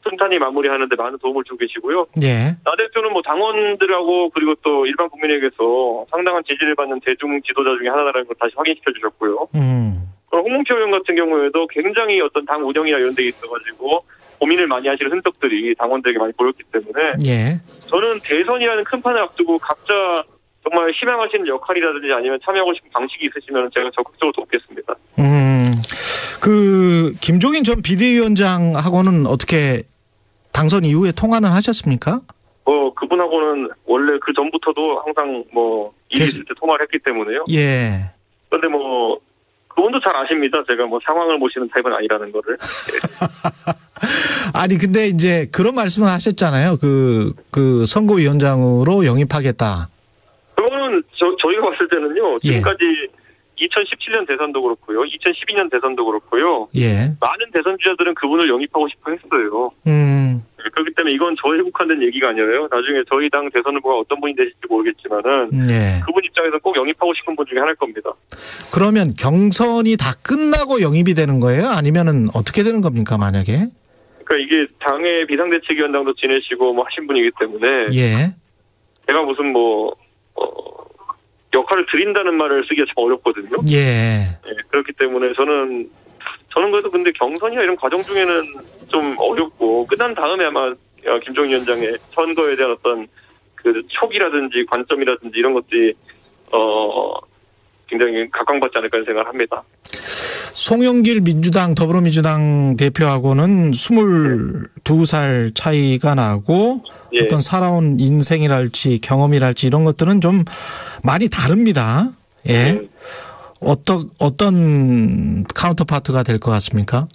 순탄히 마무리하는데 많은 도움을 주고 계시고요. 예. 나 대표는 뭐 당원들하고 그리고 또 일반 국민에게서 상당한 지지를 받는 대중 지도자 중에 하나라는 걸 다시 확인시켜 주셨고요. 그럼 홍문표 의원 같은 경우에도 굉장히 어떤 당 운영이나 이런 데 있어가지고 고민을 많이 하시는 흔적들이 당원들에게 많이 보였기 때문에 예. 저는 대선이라는 큰 판을 앞두고 각자 정말 희망하시는 역할이라든지 아니면 참여하고 싶은 방식이 있으시면 제가 적극적으로 돕겠습니다. 그 김종인 전 비대위원장하고는 어떻게 당선 이후에 통화는 하셨습니까? 그분하고는 원래 그 전부터도 항상 뭐 일이 있을 때 통화를 했기 때문에요. 예. 그런데 뭐 그분도 잘 아십니다. 제가 뭐 상황을 모시는 타입은 아니라는 거를. 아니 근데 이제 그런 말씀을 하셨잖아요. 그 선거위원장으로 영입하겠다. 그거는 저희가 봤을 때는요. 지금까지 2017년 대선도 그렇고요. 2012년 대선도 그렇고요. 예. 많은 대선 주자들은 그분을 영입하고 싶어 했어요. 그렇기 때문에 이건 저에 국한된 얘기가 아니라요. 나중에 저희 당 대선 후보가 어떤 분이 되실지 모르겠지만은 예. 그분 입장에서 꼭 영입하고 싶은 분 중에 하나일 겁니다. 그러면 경선이 다 끝나고 영입이 되는 거예요? 아니면은 어떻게 되는 겁니까, 만약에? 그러니까 이게 당의 비상대책위원장도 지내시고 뭐 하신 분이기 때문에 예. 제가 무슨 뭐 역할을 드린다는 말을 쓰기가 참 어렵거든요. 예. 네, 그렇기 때문에 저는 그래도 근데 경선이나 이런 과정 중에는 좀 어렵고 끝난 다음에 아마 김종인 위원장의 선거에 대한 어떤 그 촉이라든지 관점이라든지 이런 것들이 굉장히 각광받지 않을까 생각을 합니다. 송영길 민주당 더불어민주당 대표하고는 22살 차이가 나고 예. 어떤 살아온 인생이랄지 경험이랄지 이런 것들은 좀 많이 다릅니다. 예. 어떤 카운터파트가 될 것 같습니까?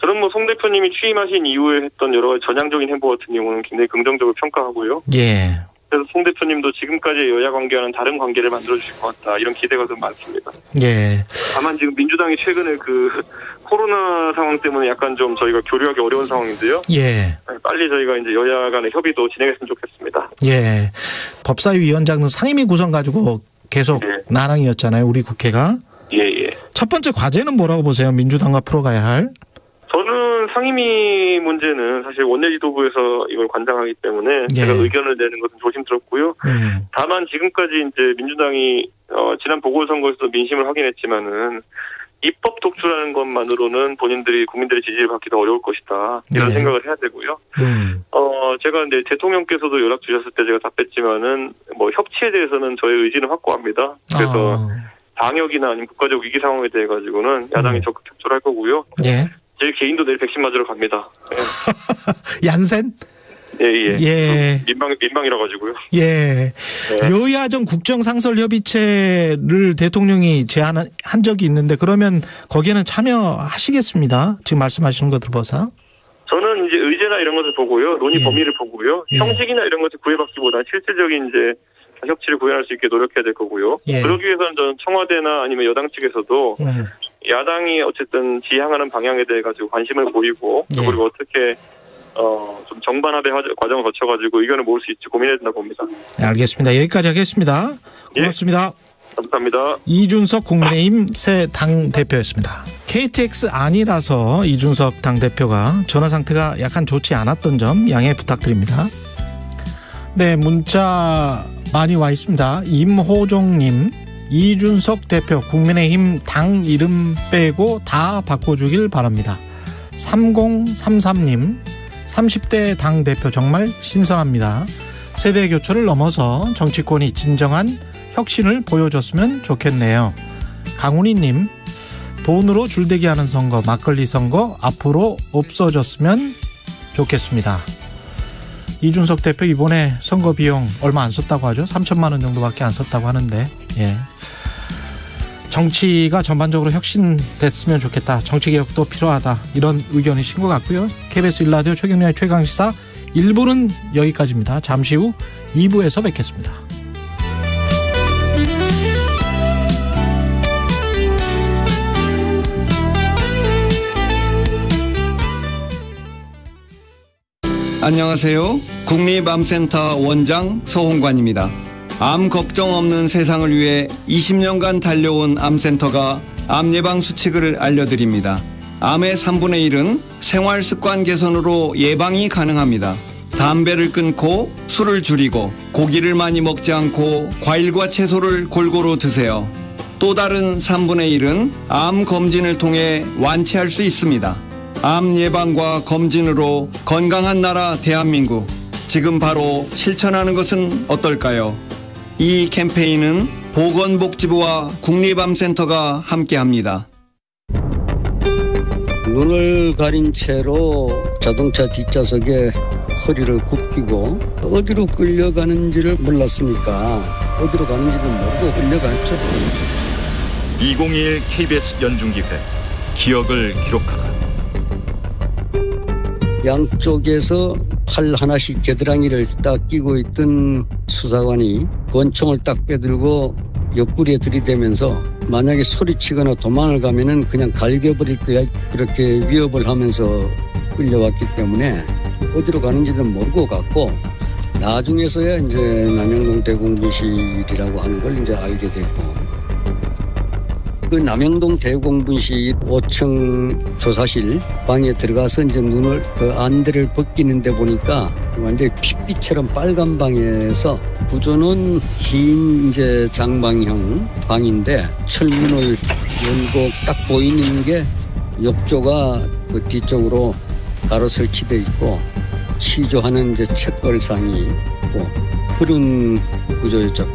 저는 뭐 송 대표님이 취임하신 이후에 했던 여러 가지 전향적인 행보 같은 경우는 굉장히 긍정적으로 평가하고요. 예. 그래서 송 대표님도 지금까지의 여야 관계와는 다른 관계를 만들어주실 것 같다. 이런 기대가 좀 많습니다. 예. 다만 지금 민주당이 최근에 그 코로나 상황 때문에 약간 좀 저희가 교류하기 어려운 상황인데요. 예. 빨리 저희가 이제 여야 간의 협의도 진행했으면 좋겠습니다. 예. 법사위원장은 상임위 구성 가지고 계속 예. 난항이었잖아요. 우리 국회가. 예. 첫 번째 과제는 뭐라고 보세요? 민주당과 풀어가야 할? 저는 상임위 문제는 사실 원내지도부에서 이걸 관장하기 때문에 제가 의견을 내는 것은 조심스럽고요. 다만 지금까지 이제 민주당이 지난 보궐선거에서 민심을 확인했지만은 입법 독주라는 것만으로는 본인들이 국민들의 지지를 받기도 어려울 것이다. 이런 생각을 해야 되고요. 제가 이제 대통령께서도 연락 주셨을 때 제가 답했지만은 뭐 협치에 대해서는 저의 의지는 확고합니다. 그래서 방역이나 아니면 국가적 위기 상황에 대해 가지고는 야당이 적극 협조를 할 거고요. 예. 제 개인도 내일 백신 맞으러 갑니다. 예. 얀센? 예. 민방이라 가지고요. 예. 여야정 국정상설협의체를 대통령이 제안한 적이 있는데 그러면 거기에는 참여하시겠습니다. 지금 말씀하시는 거 들어봐서. 저는 이제 의제나 이런 것을 보고요. 논의 범위를 보고요. 형식이나 이런 것을 구애받기보다 실질적인 이제 협치를 구현할 수 있게 노력해야 될 거고요. 그러기 위해서는 저는 청와대나 아니면 여당 측에서도 야당이 어쨌든 지향하는 방향에 대해 가지고 관심을 보이고 그리고 어떻게 좀 정반합의 과정을 거쳐가지고 의견을 모을 수 있지 고민해야 된다고 봅니다. 네, 알겠습니다. 여기까지 하겠습니다. 고맙습니다. 감사합니다. 이준석 국민의힘 새 당대표였습니다. KTX 아니라서 이준석 당대표가 전화 상태가 약간 좋지 않았던 점 양해 부탁드립니다. 네, 문자 많이 와 있습니다. 임호종님, 이준석 대표 국민의힘 당 이름 빼고 다 바꿔주길 바랍니다. 3033님, 30대 당대표 정말 신선합니다. 세대 교체를 넘어서 정치권이 진정한 혁신을 보여줬으면 좋겠네요. 강훈희님, 돈으로 줄대기 하는 선거, 막걸리 선거 앞으로 없어졌으면 좋겠습니다. 이준석 대표 이번에 선거 비용 얼마 안 썼다고 하죠. 3천만 원 정도밖에 안 썼다고 하는데, 예. 정치가 전반적으로 혁신됐으면 좋겠다. 정치개혁도 필요하다. 이런 의견이신 것 같고요. KBS 1라디오 최경련의 최강시사 1부는 여기까지입니다. 잠시 후 2부에서 뵙겠습니다. 안녕하세요. 국립암센터 원장 서홍관입니다. 암 걱정 없는 세상을 위해 20년간 달려온 암센터가 암 예방 수칙을 알려드립니다. 암의 3분의 1은 생활습관 개선으로 예방이 가능합니다. 담배를 끊고 술을 줄이고 고기를 많이 먹지 않고 과일과 채소를 골고루 드세요. 또 다른 3분의 1은 암 검진을 통해 완치할 수 있습니다. 암 예방과 검진으로 건강한 나라 대한민국, 지금 바로 실천하는 것은 어떨까요? 이 캠페인은 보건복지부와 국립암센터가 함께합니다. 눈을 가린 채로 자동차 뒷좌석에 허리를 굽히고 어디로 끌려가는지를 몰랐으니까 어디로 가는지도 모르고 끌려갔죠. 2021 KBS 연중기회 기억을 기록하다. 양쪽에서 팔 하나씩 겨드랑이를 딱 끼고 있던 수사관이 권총을 딱 빼들고 옆구리에 들이대면서 만약에 소리치거나 도망을 가면은 그냥 갈겨버릴 거야, 그렇게 위협을 하면서 끌려왔기 때문에 어디로 가는지도 모르고 갔고, 나중에서야 이제 남영동 대공분실이라고 하는 걸 이제 알게 됐고, 그 남영동 대공분실 5층 조사실 방에 들어가서 이제 눈을 그 안대를 벗기는 데 보니까 완전히 핏빛처럼 빨간 방에서 구조는 긴 이제 장방형 방인데 철문을 열고 딱 보이는 게 욕조가 그 뒤쪽으로 가로 설치되어 있고 취조하는 이제 책걸상이 있고 그런 구조였죠.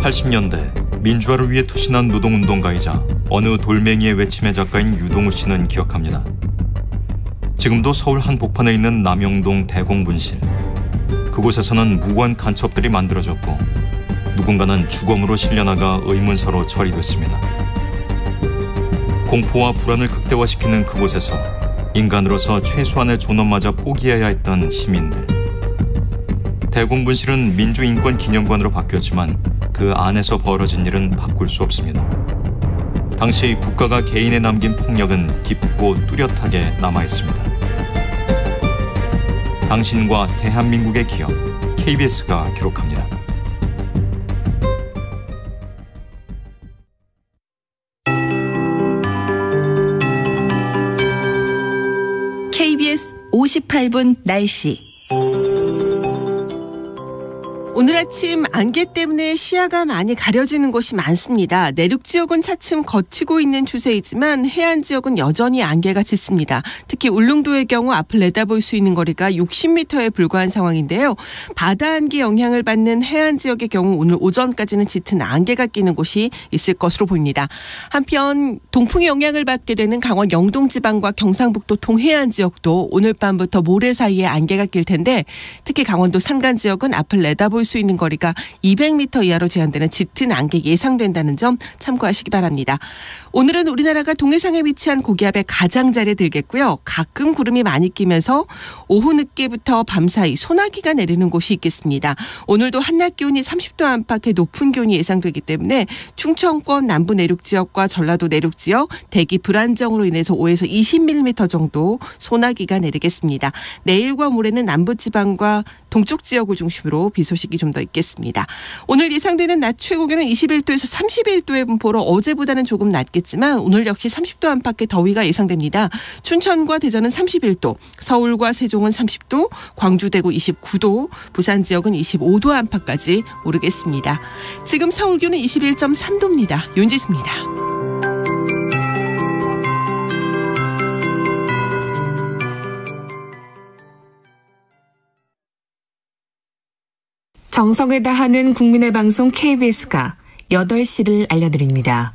80년대 민주화를 위해 투신한 노동운동가이자 어느 돌멩이의 외침의 작가인 유동우 씨는 기억합니다. 지금도 서울 한복판에 있는 남영동 대공분실. 그곳에서는 무고한 간첩들이 만들어졌고 누군가는 주검으로 실려나가 의문사로 처리됐습니다. 공포와 불안을 극대화시키는 그곳에서 인간으로서 최소한의 존엄마저 포기해야 했던 시민들. 대공분실은 민주인권기념관으로 바뀌었지만 그 안에서 벌어진 일은 바꿀 수 없습니다. 당시 국가가 개인에 남긴 폭력은 깊고 뚜렷하게 남아있습니다. 당신과 대한민국의 기억, KBS가 기록합니다. KBS 58분 날씨. 오늘 아침 안개 때문에 시야가 많이 가려지는 곳이 많습니다. 내륙 지역은 차츰 걷히고 있는 추세이지만 해안 지역은 여전히 안개가 짙습니다. 특히 울릉도의 경우 앞을 내다볼 수 있는 거리가 60m에 불과한 상황인데요. 바다 안개 영향을 받는 해안 지역의 경우 오늘 오전까지는 짙은 안개가 끼는 곳이 있을 것으로 보입니다. 한편 동풍의 영향을 받게 되는 강원 영동 지방과 경상북도 동해안 지역도 오늘 밤부터 모레 사이에 안개가 낄 텐데 특히 강원도 산간 지역은 앞을 내다볼 수 있는 거리가 200m 이하로 제한되는 짙은 안개 예상된다는 점 참고하시기 바랍니다. 오늘은 우리나라가 동해상에 위치한 고기압의 가장자리에 들겠고요. 가끔 구름이 많이 끼면서 오후 늦게부터 밤사이 소나기가 내리는 곳이 있겠습니다. 오늘도 한낮 기온이 30도 안팎의 높은 기온이 예상되기 때문에 충청권 남부 내륙 지역과 전라도 내륙 지역 대기 불안정으로 인해서 5에서 20mm 정도 소나기가 내리겠습니다. 내일과 모레는 남부지방과 동쪽 지역을 중심으로 비 소식이 좀 더 있겠습니다. 오늘 예상되는 낮 최고 기온은 21도에서 31도의 분포로 어제보다는 조금 낮겠지만 오늘 역시 30도 안팎의 더위가 예상됩니다. 춘천과 대전은 31도, 서울과 세종은 30도, 광주, 대구 29도, 부산 지역은 25도 안팎까지 오르겠습니다. 지금 서울 기온은 21.3도입니다. 윤지수입니다. 정성을 다하는 국민의 방송 KBS가 8시를 알려드립니다.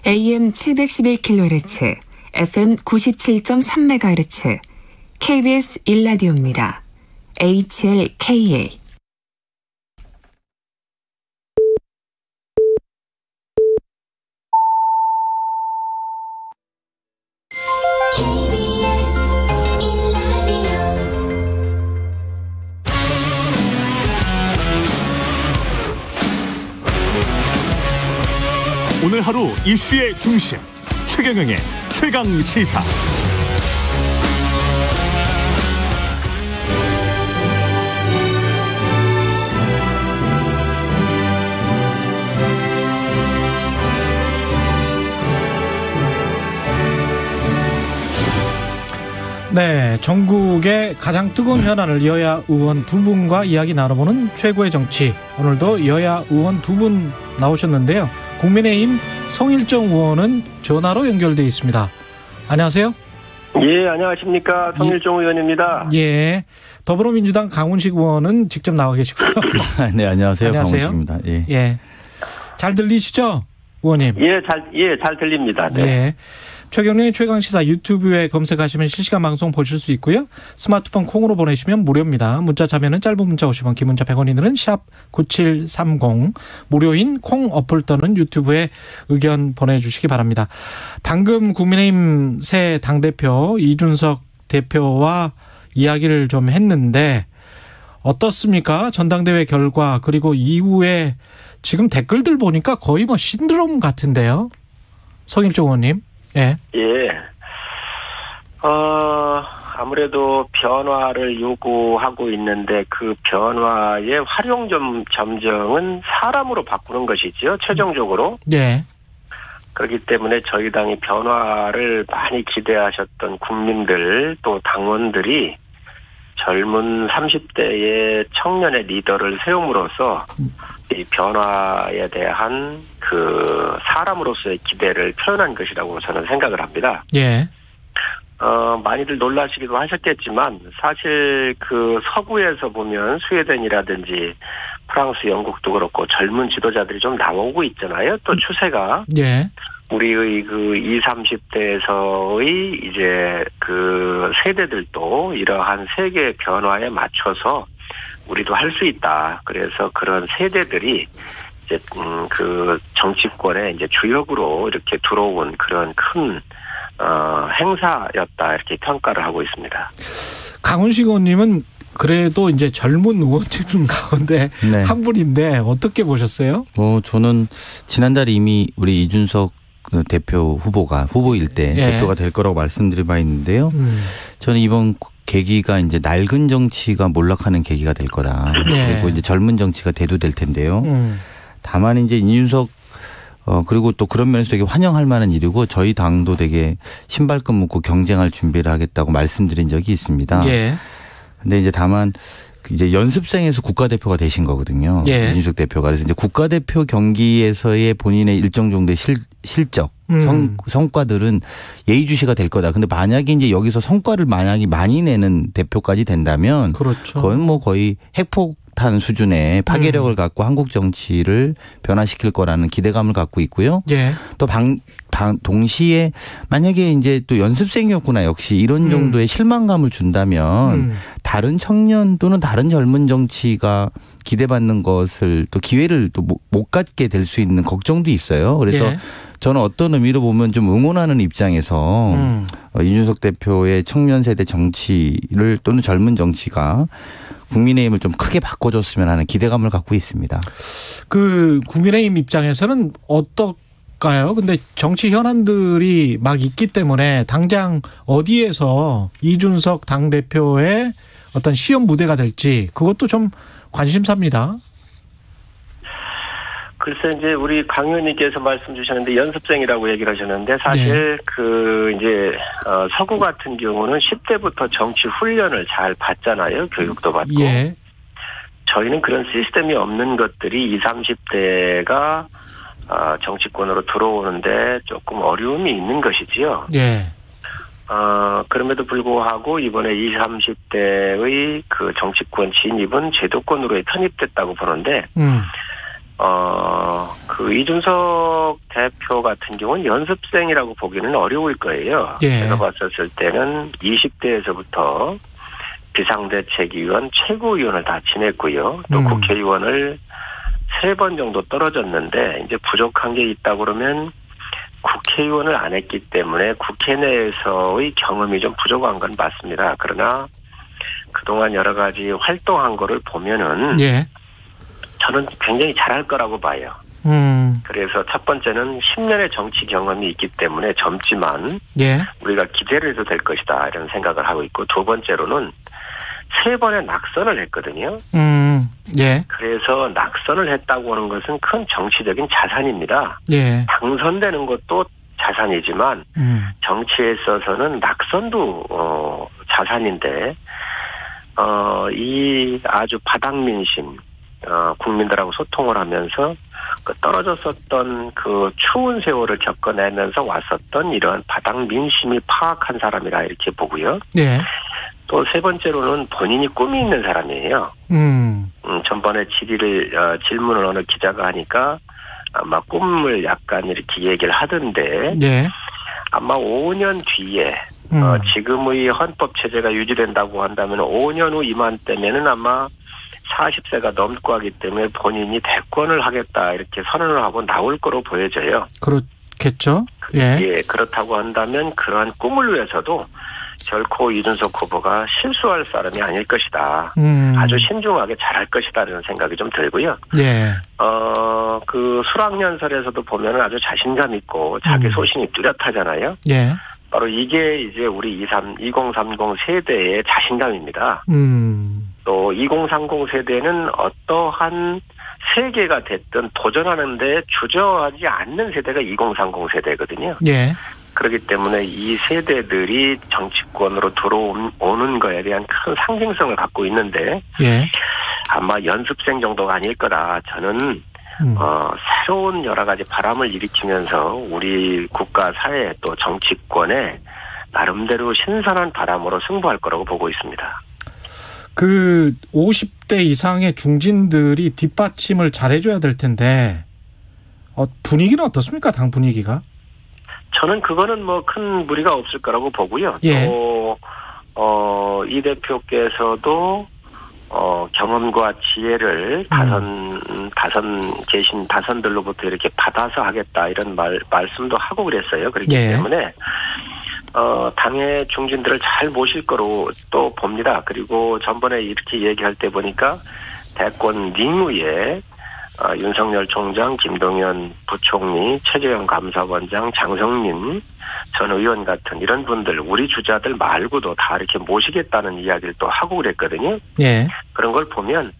AM 711kHz, FM 97.3MHz KBS 1라디오입니다. HLKA. 오늘 하루 이슈의 중심 최경영의 최강 시사. 네, 전국의 가장 뜨거운 현안을 여야 의원 두 분과 이야기 나눠보는 최고의 정치. 오늘도 여야 의원 두 분 나오셨는데요. 국민의힘 성일정 의원은 전화로 연결돼 있습니다. 안녕하세요. 예, 안녕하십니까. 성일정 의원입니다. 예. 더불어민주당 강훈식 의원은 직접 나와 계시고요. 네, 안녕하세요. 강훈식입니다. 예. 예. 잘 들리시죠, 의원님? 잘 들립니다. 네. 예. 최경영의 최강시사 유튜브에 검색하시면 실시간 방송 보실 수 있고요. 스마트폰 콩으로 보내시면 무료입니다. 문자 자면은 짧은 문자 50원, 긴 문자 100원이 드는 샵 9730 무료인 콩 어플 또는 유튜브에 의견 보내주시기 바랍니다. 방금 국민의힘 새 당대표 이준석 대표와 이야기를 좀 했는데 어떻습니까? 전당대회 결과 그리고 이후에 지금 댓글들 보니까 거의 뭐 신드롬 같은데요. 성일정 의원님. 예. 아무래도 변화를 요구하고 있는데 그 변화의 활용 점정은 사람으로 바꾸는 것이죠. 최종적으로. 네. 그렇기 때문에 저희 당이 변화를 많이 기대하셨던 국민들 또 당원들이 젊은 30대의 청년의 리더를 세움으로써 이 변화에 대한 그 사람으로서의 기대를 표현한 것이라고 저는 생각을 합니다. 예. 많이들 놀라시기도 하셨겠지만 사실 그 서구에서 보면 스웨덴이라든지 프랑스, 영국도 그렇고 젊은 지도자들이 좀 나오고 있잖아요. 또 추세가. 예. 우리의 그 20, 30대에서의 이제 그 세대들도 이러한 세계 변화에 맞춰서 우리도 할 수 있다. 그래서 그런 세대들이 이제 그 정치권의 이제 주역으로 이렇게 들어온 그런 큰 행사였다 이렇게 평가를 하고 있습니다. 강훈식 의원님은 그래도 이제 젊은 의원님 가운데 네. 한 분인데 어떻게 보셨어요? 저는 지난달에 이미 우리 이준석 대표 후보일 때 예. 대표가 될 거라고 말씀드린 바 있는데요. 저는 이번 계기가 이제 낡은 정치가 몰락하는 계기가 될 거다. 예. 그리고 이제 젊은 정치가 대두될 텐데요. 다만 이제 이준석 그리고 또 그런 면에서 되게 환영할 만한 일이고 저희 당도 되게 신발끈 묶고 경쟁할 준비를 하겠다고 말씀드린 적이 있습니다. 예. 근데 이제 다만 이제 연습생에서 국가대표가 되신 거거든요. 예. 이준석 대표가. 그래서 이제 국가대표 경기에서의 본인의 일정 정도의 실적, 성과들은 예의주시가 될 거다. 근데 만약에 이제 여기서 성과를 만약에 많이 내는 대표까지 된다면 그렇죠. 그건 뭐 거의 핵폭탄 수준의 파괴력을 갖고 한국 정치를 변화시킬 거라는 기대감을 갖고 있고요. 예. 또 동시에 만약에 이제 또 연습생이었구나 역시 이런 정도의 실망감을 준다면 다른 청년 또는 다른 젊은 정치가 기대받는 것을 또 기회를 또 못 갖게 될 수 있는 걱정도 있어요. 그래서 예. 저는 어떤 의미로 보면 좀 응원하는 입장에서 이준석 대표의 청년 세대 정치를 또는 젊은 정치가 국민의힘을 좀 크게 바꿔줬으면 하는 기대감을 갖고 있습니다. 그 국민의힘 입장에서는 어떨까요? 근데 정치 현안들이 막 있기 때문에 당장 어디에서 이준석 당대표의 어떤 시험 무대가 될지 그것도 좀 관심사입니다. 글쎄 이제 우리 강 의원님께서 말씀 주셨는데 연습생이라고 얘기를 하셨는데 사실 네. 그 이제 서구 같은 경우는 10대부터 정치 훈련을 잘 받잖아요. 교육도 받고. 예. 저희는 그런 시스템이 없는 것들이 20, 30대가 정치권으로 들어오는데 조금 어려움이 있는 것이지요. 예. 그럼에도 불구하고 이번에 20, 30대의 그 정치권 진입은 제도권으로 편입됐다고 보는데 그 이준석 대표 같은 경우는 연습생이라고 보기는 어려울 거예요. 예. 제가 봤었을 때는 20대에서부터 비상대책위원 최고위원을 다 지냈고요. 또 국회의원을 3번 정도 떨어졌는데 이제 부족한 게 있다 그러면 국회의원을 안 했기 때문에 국회 내에서의 경험이 좀 부족한 건 맞습니다. 그러나 그동안 여러 가지 활동한 거를 보면은 예. 저는 굉장히 잘할 거라고 봐요. 그래서 첫 번째는 10년의 정치 경험이 있기 때문에 젊지만 예. 우리가 기대를 해도 될 것이다 이런 생각을 하고 있고, 두 번째로는 3번의 낙선을 했거든요. 예. 그래서 낙선을 했다고 하는 것은 큰 정치적인 자산입니다. 예. 당선되는 것도 자산이지만 정치에 있어서는 낙선도 자산인데 이 아주 바닥 민심, 국민들하고 소통을 하면서 그 떨어졌었던 그 추운 세월을 겪어내면서 왔었던 이런 바닥 민심이 파악한 사람이라 이렇게 보고요. 예. 또 3번째로는 본인이 꿈이 있는 사람이에요. 전번에 질문을 어느 기자가 하니까 아마 꿈을 약간 이렇게 얘기를 하던데, 예. 아마 5년 뒤에 지금의 헌법 체제가 유지된다고 한다면 5년 후 이맘때면은 아마 40세가 넘고 하기 때문에 본인이 대권을 하겠다 이렇게 선언을 하고 나올 거로 보여져요. 그렇겠죠. 예. 예, 그렇다고 한다면 그러한 꿈을 위해서도 결코 이준석 후보가 실수할 사람이 아닐 것이다. 아주 신중하게 잘할 것이다라는 생각이 좀 들고요. 예. 그 수락연설에서도 보면은 아주 자신감 있고 자기 소신이 뚜렷하잖아요. 예. 바로 이게 이제 우리 2030 세대의 자신감입니다. 또 2030 세대는 어떠한 세계가 됐든 도전하는데 주저하지 않는 세대가 2030 세대거든요. 예. 그렇기 때문에 이 세대들이 정치권으로 들어오는 거에 대한 큰 상징성을 갖고 있는데, 예. 아마 연습생 정도가 아닐 거다. 저는 새로운 여러 가지 바람을 일으키면서 우리 국가 사회 또 정치권에 나름대로 신선한 바람으로 승부할 거라고 보고 있습니다. 그 50대 이상의 중진들이 뒷받침을 잘해줘야 될 텐데 분위기는 어떻습니까? 당 분위기가? 저는 그거는 뭐 큰 무리가 없을 거라고 보고요. 예. 또 이 대표께서도 경험과 지혜를 다선들로부터 이렇게 받아서 하겠다 이런 말씀도 하고 그랬어요. 그렇기 예. 때문에 당의 중진들을 잘 모실 거로 또 봅니다. 그리고 전번에 이렇게 얘기할 때 보니까 대권 링위에 윤석열 총장, 김동연 부총리, 최재형 감사원장, 장성민 전 의원 같은 이런 분들, 우리 주자들 말고도 다 이렇게 모시겠다는 이야기를 또 하고 그랬거든요. 예. 그런 걸 보면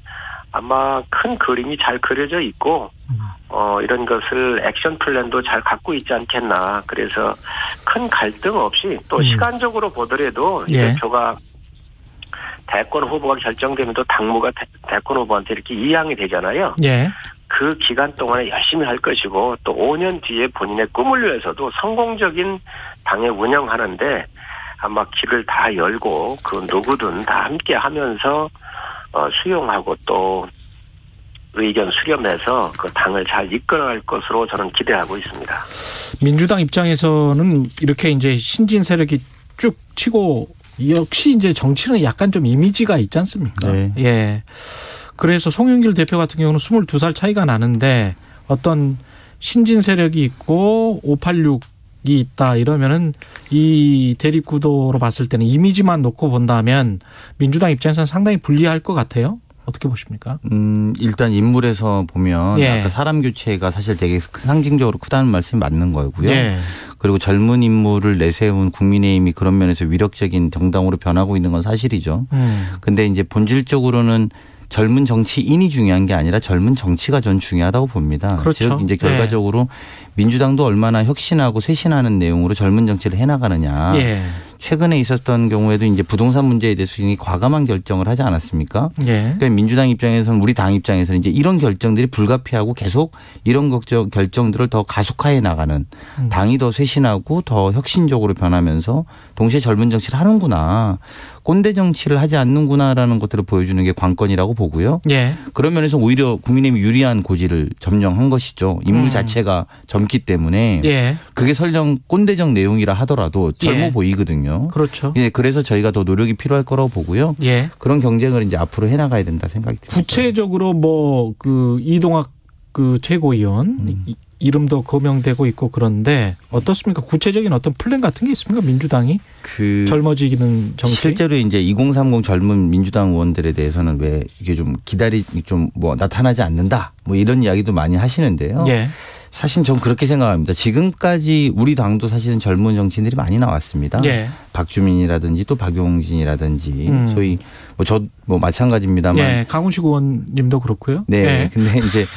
아마 큰 그림이 잘 그려져 있고 이런 것을 액션 플랜도 잘 갖고 있지 않겠나. 그래서 큰 갈등 없이 또 시간적으로 보더라도 이 예. 대표가 대권 후보가 결정되면 또 당무가 대권 후보한테 이렇게 이양이 되잖아요. 예. 그 기간 동안에 열심히 할 것이고 또 5년 뒤에 본인의 꿈을 위해서도 성공적인 당을 운영하는데 아마 길을 다 열고 그 누구든 다 함께 하면서 수용하고 또 의견 수렴해서 그 당을 잘 이끌어갈 것으로 저는 기대하고 있습니다. 민주당 입장에서는 이렇게 이제 신진 세력이 쭉 치고 역시 이제 정치는 약간 좀 이미지가 있지 않습니까? 네. 예. 그래서 송영길 대표 같은 경우는 22살 차이가 나는데 어떤 신진 세력이 있고 586이 있다 이러면은 이 대립 구도로 봤을 때는 이미지만 놓고 본다면 민주당 입장에서는 상당히 불리할 것 같아요. 어떻게 보십니까? 일단 인물에서 보면 예. 아까 사람 교체가 사실 되게 상징적으로 크다는 말씀이 맞는 거고요. 예. 그리고 젊은 인물을 내세운 국민의힘이 그런 면에서 위력적인 정당으로 변하고 있는 건 사실이죠. 근데 이제 본질적으로는 젊은 정치인이 중요한 게 아니라 젊은 정치가 전 중요하다고 봅니다. 그렇죠. 즉 이제 결과적으로 민주당도 얼마나 혁신하고 쇄신하는 내용으로 젊은 정치를 해나가느냐. 예. 최근에 있었던 경우에도 이제 부동산 문제에 대해서 굉장히 과감한 결정을 하지 않았습니까? 예. 그러니까 민주당 입장에서는 우리 당 입장에서는 이제 이런 결정들이 불가피하고 계속 이런 결정들을 더 가속화해 나가는 당이 더 쇄신하고 더 혁신적으로 변하면서 동시에 젊은 정치를 하는구나. 꼰대 정치를 하지 않는구나라는 것들을 보여주는 게 관건이라고 보고요. 예. 그런 면에서 오히려 국민의힘이 유리한 고지를 점령한 것이죠. 인물 자체가 젊기 때문에 예. 그게 설령 꼰대적 내용이라 하더라도 젊어 예. 보이거든요. 그렇죠. 예, 그래서 저희가 더 노력이 필요할 거라고 보고요. 예. 그런 경쟁을 이제 앞으로 해나가야 된다 생각이 듭니다. 구체적으로 뭐 그 이동학 그 최고위원 이름도 거명되고 있고 그런데 어떻습니까? 구체적인 어떤 플랜 같은 게 있습니까? 민주당이 젊어지기는 정치. 실제로 이제 2030 젊은 민주당 의원들에 대해서는 왜 이게 좀 좀 뭐 나타나지 않는다 뭐 이런 이야기도 많이 하시는데요. 예. 사실 전 그렇게 생각합니다. 지금까지 우리 당도 사실은 젊은 정치인들이 많이 나왔습니다. 예. 박주민이라든지 또 박용진이라든지 소위 저 마찬가지입니다만. 예. 강훈식 의원님도 그렇고요. 네. 예. 근데 이제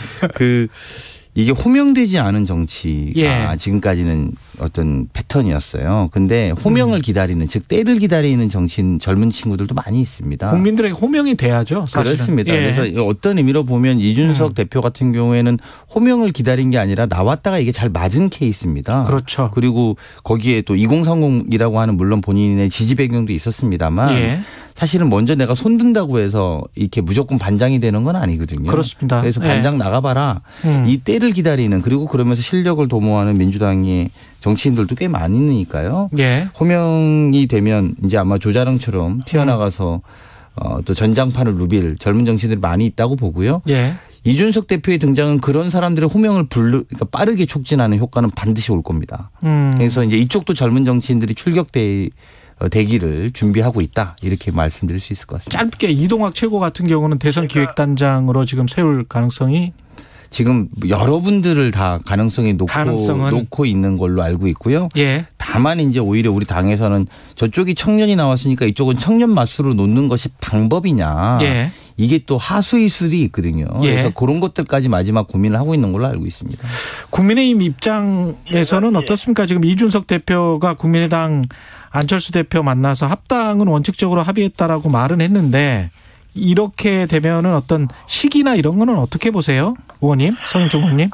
이게 호명되지 않은 정치가 예. 지금까지는 어떤 패턴이었어요. 근데 호명을 기다리는 즉 때를 기다리는 정치인 젊은 친구들도 많이 있습니다. 국민들에게 호명이 돼야죠. 사실은. 그렇습니다. 예. 그래서 어떤 의미로 보면 이준석 대표 같은 경우에는 호명을 기다린 게 아니라 나왔다가 이게 잘 맞은 케이스입니다. 그렇죠. 그리고 거기에 또 2030이라고 하는 물론 본인의 지지 배경도 있었습니다만 예. 사실은 먼저 내가 손든다고 해서 이렇게 무조건 반장이 되는 건 아니거든요. 그렇습니다. 그래서 예. 반장 나가봐라. 이 때를 기다리는 그리고 그러면서 실력을 도모하는 민주당의 정치인들도 꽤 많이 있으니까요. 예. 호명이 되면 이제 아마 조자랑처럼 튀어나가서 또 전장판을 누빌 젊은 정치인들이 많이 있다고 보고요. 예. 이준석 대표의 등장은 그런 사람들의 호명을 그러니까 빠르게 촉진하는 효과는 반드시 올 겁니다. 그래서 이제 이쪽도 젊은 정치인들이 대기를 준비하고 있다 이렇게 말씀드릴 수 있을 것 같습니다. 짧게 이동학 최고 같은 경우는 대선 기획단장으로 지금 세울 가능성이 지금 여러분들을 다 가능성이 놓고 있는 걸로 알고 있고요. 예. 다만 이제 오히려 우리 당에서는 저쪽이 청년이 나왔으니까 이쪽은 청년 맛으로 놓는 것이 방법이냐. 예. 이게 또 하수이술이 있거든요. 예. 그래서 그런 것들까지 마지막 고민을 하고 있는 걸로 알고 있습니다. 국민의힘 입장에서는 어떻습니까? 지금 이준석 대표가 국민의당 안철수 대표 만나서 합당은 원칙적으로 합의했다라고 말은 했는데 이렇게 되면은 어떤 시기나 이런 거는 어떻게 보세요? 의원님, 성인종 의원님.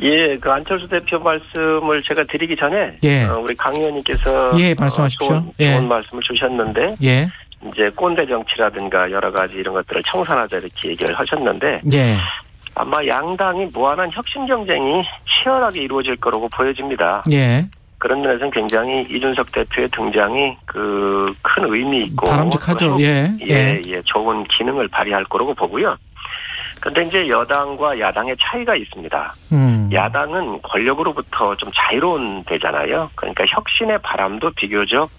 예, 그 안철수 대표 말씀을 제가 드리기 전에 예. 우리 강 의원님께서 예, 말씀하십시오. 좋은 말씀을 주셨는데 예. 이제 꼰대 정치라든가 여러 가지 이런 것들을 청산하자 이렇게 얘기를 하셨는데 예. 아마 양당이 무한한 혁신 경쟁이 치열하게 이루어질 거라고 보여집니다. 예. 그런 면에서는 굉장히 이준석 대표의 등장이 그 큰 의미 있고 바람직하죠. 예. 좋은 기능을 발휘할 거라고 보고요. 그런데 이제 여당과 야당의 차이가 있습니다. 야당은 권력으로부터 좀 자유로운 데잖아요. 그러니까 혁신의 바람도 비교적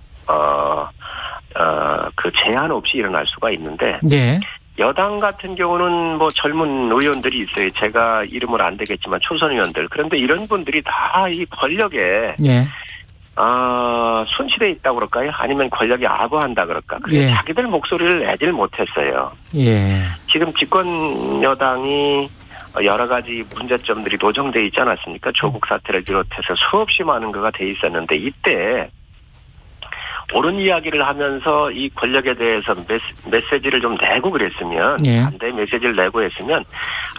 그 제한 없이 일어날 수가 있는데 예. 여당 같은 경우는 뭐 젊은 의원들이 있어요. 제가 이름을 안 되겠지만 초선 의원들. 그런데 이런 분들이 다 이 권력에 예. 순치돼 있다고 그럴까요? 아니면 권력에 아부한다 그럴까? 그래서 예. 자기들 목소리를 내질 못했어요. 예. 지금 집권 여당이 여러 가지 문제점들이 노정돼 있지 않았습니까? 조국 사태를 비롯해서 수없이 많은 거가 돼 있었는데 이때 옳은 이야기를 하면서 이 권력에 대해서 메시지를 좀 내고 그랬으면 예. 반대의 메시지를 내고 했으면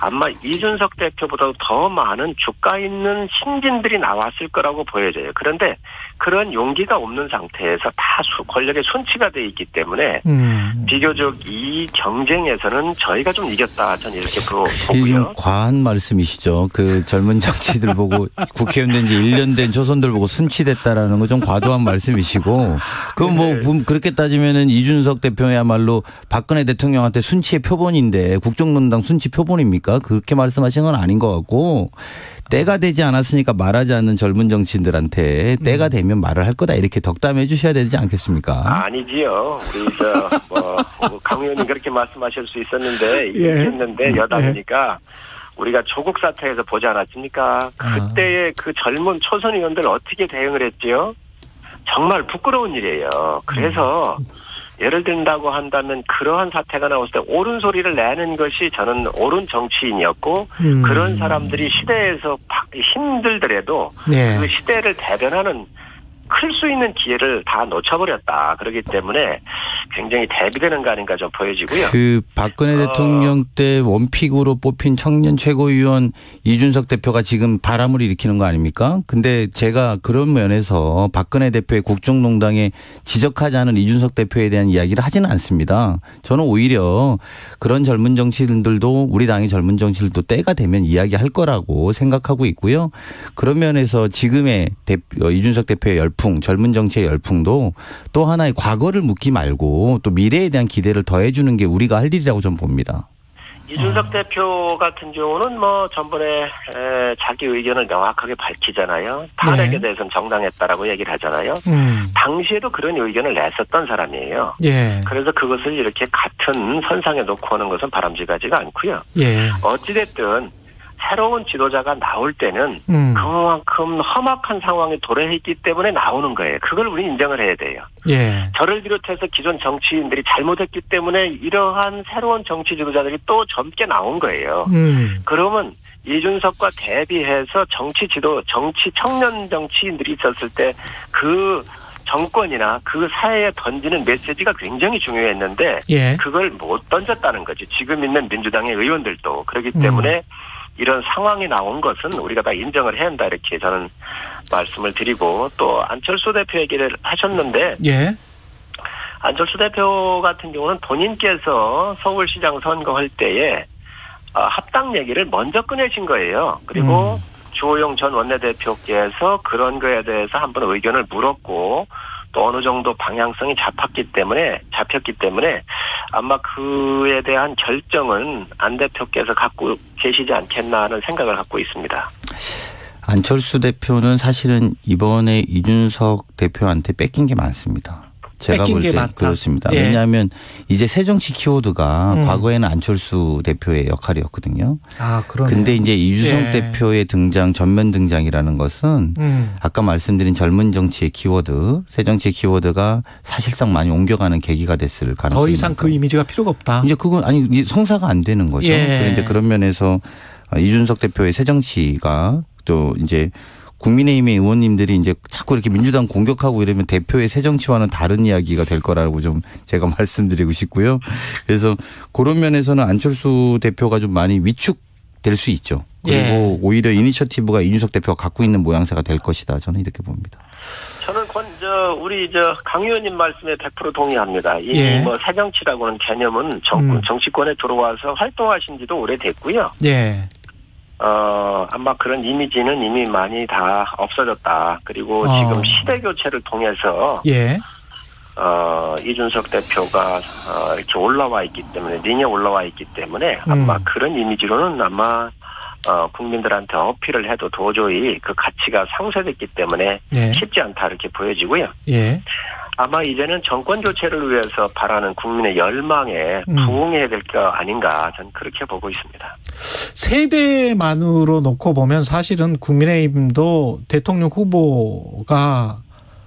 아마 이준석 대표보다 더 많은 주가 있는 신진들이 나왔을 거라고 보여져요. 그런데 그런 용기가 없는 상태에서 다 권력에 순치가 돼 있기 때문에 비교적 이 경쟁에서는 저희가 좀 이겼다. 저는 이렇게 보고요. 좀 과한 말씀이시죠. 그 젊은 정치들 보고 국회의원 된 지 1년 된 초선들 보고 순치됐다라는 거 좀 과도한 말씀이시고 그건 뭐 그렇게 따지면은 이준석 대표야말로 박근혜 대통령한테 순치의 표본인데 국정농단 순치 표본입니까? 그렇게 말씀하신 건 아닌 것 같고 때가 되지 않았으니까 말하지 않는 젊은 정치인들한테 때가 되면 말을 할 거다 이렇게 덕담해 주셔야 되지 않겠습니까? 아니지요. 우리 강 의원님 그렇게 말씀하실 수 있었는데 있겠는데 여당이니까 우리가 조국 사태에서 보지 않았습니까? 그때의 그 젊은 초선 의원들 어떻게 대응을 했지요? 정말 부끄러운 일이에요. 그래서 예를 든다고 한다면 그러한 사태가 나왔을 때 옳은 소리를 내는 것이 저는 옳은 정치인이었고 그런 사람들이 시대에서 힘들더라도 그 시대를 대변하는 클 수 있는 기회를 다 놓쳐버렸다. 그렇기 때문에 굉장히 대비되는 거 아닌가 좀 보여지고요. 그 박근혜 대통령 때 원픽으로 뽑힌 청년 최고위원 이준석 대표가 지금 바람을 일으키는 거 아닙니까? 근데 제가 그런 면에서 박근혜 대표의 국정농단에 지적하지 않은 이준석 대표에 대한 이야기를 하지는 않습니다. 저는 오히려 그런 젊은 정치인들도 우리 당의 젊은 정치인들도 때가 되면 이야기할 거라고 생각하고 있고요. 그런 면에서 지금의 이준석 대표의 열풍, 젊은 정치의 열풍도 또 하나의 과거를 묻기 말고 또 미래에 대한 기대를 더해주는 게 우리가 할 일이라고 저는 봅니다. 이준석 대표 같은 경우는 뭐 전번에 자기 의견을 명확하게 밝히잖아요. 탄핵에 대해서는 정당했다라고 얘기를 하잖아요. 당시에도 그런 의견을 냈었던 사람이에요. 예. 그래서 그것을 이렇게 같은 선상에 놓고 하는 것은 바람직하지가 않고요. 예. 어찌됐든 새로운 지도자가 나올 때는 그만큼 험악한 상황에 도래했기 때문에 나오는 거예요. 그걸 우리 인정을 해야 돼요. 예. 저를 비롯해서 기존 정치인들이 잘못했기 때문에 이러한 새로운 정치 지도자들이 또 젊게 나온 거예요. 그러면 이준석과 대비해서 정치 청년 정치인들이 있었을 때 그 정권이나 그 사회에 던지는 메시지가 굉장히 중요했는데 예. 그걸 못 던졌다는 거지. 지금 있는 민주당의 의원들도. 그렇기 때문에 이런 상황이 나온 것은 우리가 다 인정을 해야 한다 이렇게 저는 말씀을 드리고 또 안철수 대표 얘기를 하셨는데 예. 안철수 대표 같은 경우는 본인께서 서울시장 선거할 때에 합당 얘기를 먼저 꺼내신 거예요. 그리고 주호영 전 원내대표께서 그런 거에 대해서 한번 의견을 물었고 또 어느 정도 방향성이 잡혔기 때문에 아마 그에 대한 결정은 안 대표께서 갖고 계시지 않겠나 하는 생각을 갖고 있습니다. 안철수 대표는 사실은 이번에 이준석 대표한테 뺏긴 게 많습니다. 제가 볼 때 그렇습니다. 예. 왜냐하면 이제 새정치 키워드가 과거에는 안철수 대표의 역할이었거든요. 아, 그러네요. 근데 이제 이준석 예. 대표의 등장, 전면 등장이라는 것은 아까 말씀드린 젊은 정치의 키워드, 새정치의 키워드가 사실상 많이 옮겨가는 계기가 됐을 가능성이 더 이상 그 이미지가 필요가 없다. 이제 그건 아니 성사가 안 되는 거죠. 예. 그런데 이제 그런 면에서 이준석 대표의 새정치가 또 이제 국민의힘의 의원님들이 이제 자꾸 이렇게 민주당 공격하고 이러면 대표의 새정치와는 다른 이야기가 될 거라고 좀 제가 말씀드리고 싶고요. 그래서 그런 면에서는 안철수 대표가 좀 많이 위축될 수 있죠. 그리고 예. 오히려 이니셔티브가 이준석 대표가 갖고 있는 모양새가 될 것이다. 저는 이렇게 봅니다. 저는 우리 강 의원님 말씀에 100% 동의합니다. 이미 예. 뭐 새정치라고는 개념은 정치권에 들어와서 활동하신 지도 오래됐고요. 예. 아마 그런 이미지는 이미 많이 다 없어졌다. 그리고 지금 시대 교체를 통해서 예. 이준석 대표가 이렇게 올라와 있기 때문에 링에 올라와 있기 때문에 아마 그런 이미지로는 아마 국민들한테 어필을 해도 도저히 그 가치가 상쇄됐기 때문에 예. 쉽지 않다 이렇게 보여지고요. 예. 아마 이제는 정권 교체를 위해서 바라는 국민의 열망에 부응해야 될 거 아닌가 저는 그렇게 보고 있습니다. 세대만으로 놓고 보면 사실은 국민의힘도 대통령 후보가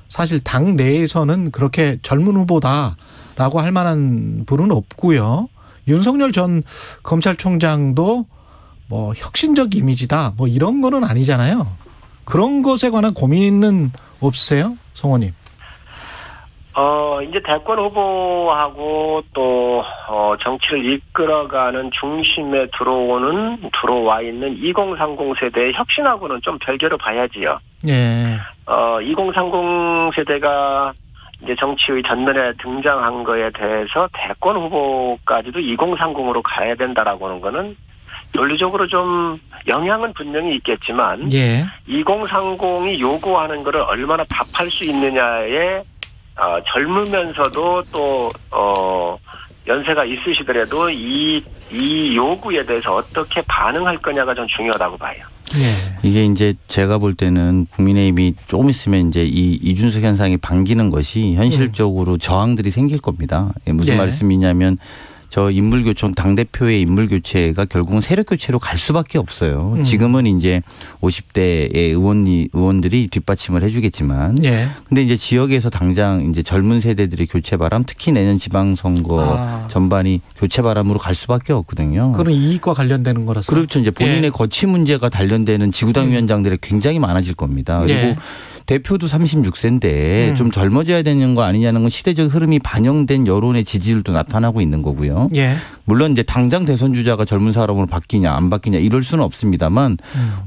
사실 당 내에서는 그렇게 젊은 후보다라고 할 만한 분은 없고요. 윤석열 전 검찰총장도 뭐 혁신적 이미지다 뭐 이런 거는 아니잖아요. 그런 것에 관한 고민은 없으세요, 성호님? 이제 대권 후보하고 또 정치를 이끌어가는 중심에 들어와 있는 2030 세대의 혁신하고는 좀 별개로 봐야지요. 예. 2030 세대가 이제 정치의 전면에 등장한 거에 대해서 대권 후보까지도 2030으로 가야 된다라고 하는 거는 논리적으로 좀 영향은 분명히 있겠지만 예. 2030이 요구하는 거를 얼마나 답할 수 있느냐에 젊으면서도 또 연세가 있으시더라도 이 요구에 대해서 어떻게 반응할 거냐가 좀 중요하다고 봐요. 네. 이게 이제 제가 볼 때는 국민의힘이 조금 있으면 이제 이 이준석 현상이 반기는 것이 현실적으로 저항들이 생길 겁니다. 무슨 네. 말씀이냐면 저 인물교체, 당대표의 인물교체가 결국은 세력교체로 갈 수밖에 없어요. 지금은 이제 50대의 의원들이 뒷받침을 해주겠지만. 예. 근데 이제 지역에서 당장 이제 젊은 세대들의 교체 바람, 특히 내년 지방선거 전반이 교체 바람으로 갈 수밖에 없거든요. 그런 이익과 관련되는 거라서. 그렇죠. 이제 본인의 거취 문제가 관련되는 지구당 위원장들이 굉장히 많아질 겁니다. 그리고 대표도 36세인데 좀 젊어져야 되는 거 아니냐는 건 시대적 흐름이 반영된 여론의 지지율도 나타나고 있는 거고요. 예. 물론 이제 당장 대선 주자가 젊은 사람으로 바뀌냐 안 바뀌냐 이럴 수는 없습니다만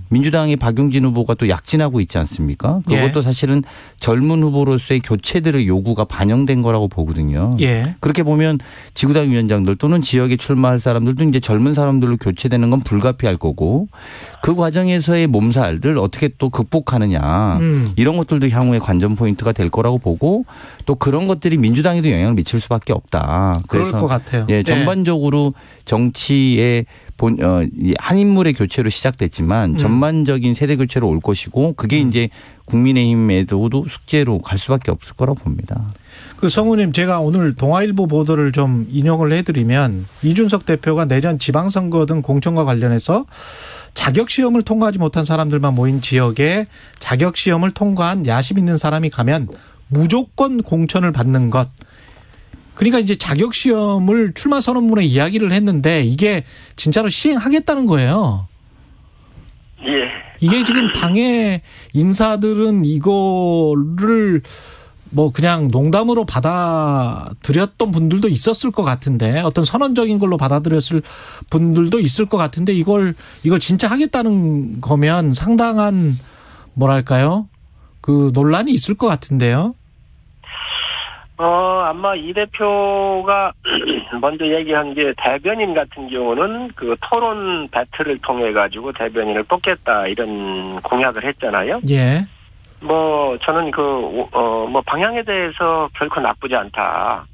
민주당의 박용진 후보가 또 약진하고 있지 않습니까? 그것도 예. 사실은 젊은 후보로서의 교체들의 요구가 반영된 거라고 보거든요. 예. 그렇게 보면 지구당 위원장들 또는 지역에 출마할 사람들도 이제 젊은 사람들로 교체되는 건 불가피할 거고 그 과정에서의 몸살을 어떻게 또 극복하느냐 이런 것들도 향후의 관전 포인트가 될 거라고 보고 또 그런 것들이 민주당에도 영향을 미칠 수밖에 없다. 그럴 것 같아요. 예, 전반적으로 정치의 한 인물의 교체로 시작됐지만 전반적인 세대 교체로 올 것이고 그게 이제 국민의힘에도 숙제로 갈 수밖에 없을 거라고 봅니다. 그 성우님 제가 오늘 동아일보 보도를 좀 인용을 해드리면 이준석 대표가 내년 지방선거 등 공천과 관련해서 자격시험을 통과하지 못한 사람들만 모인 지역에 자격시험을 통과한 야심 있는 사람이 가면 무조건 공천을 받는 것. 그러니까 이제 자격시험을 출마 선언문에 이야기를 했는데 이게 진짜로 시행하겠다는 거예요. 예. 이게 지금 당의 인사들은 이거를 뭐 그냥 농담으로 받아들였던 분들도 있었을 것 같은데 어떤 선언적인 걸로 받아들였을 분들도 있을 것 같은데 이걸 진짜 하겠다는 거면 상당한 뭐랄까요? 그 논란이 있을 것 같은데요. 아마 이 대표가 먼저 얘기한 게 대변인 같은 경우는 그 토론 배틀을 통해 가지고 대변인을 뽑겠다 이런 공약을 했잖아요. 예. 저는 방향에 대해서 결코 나쁘지 않다.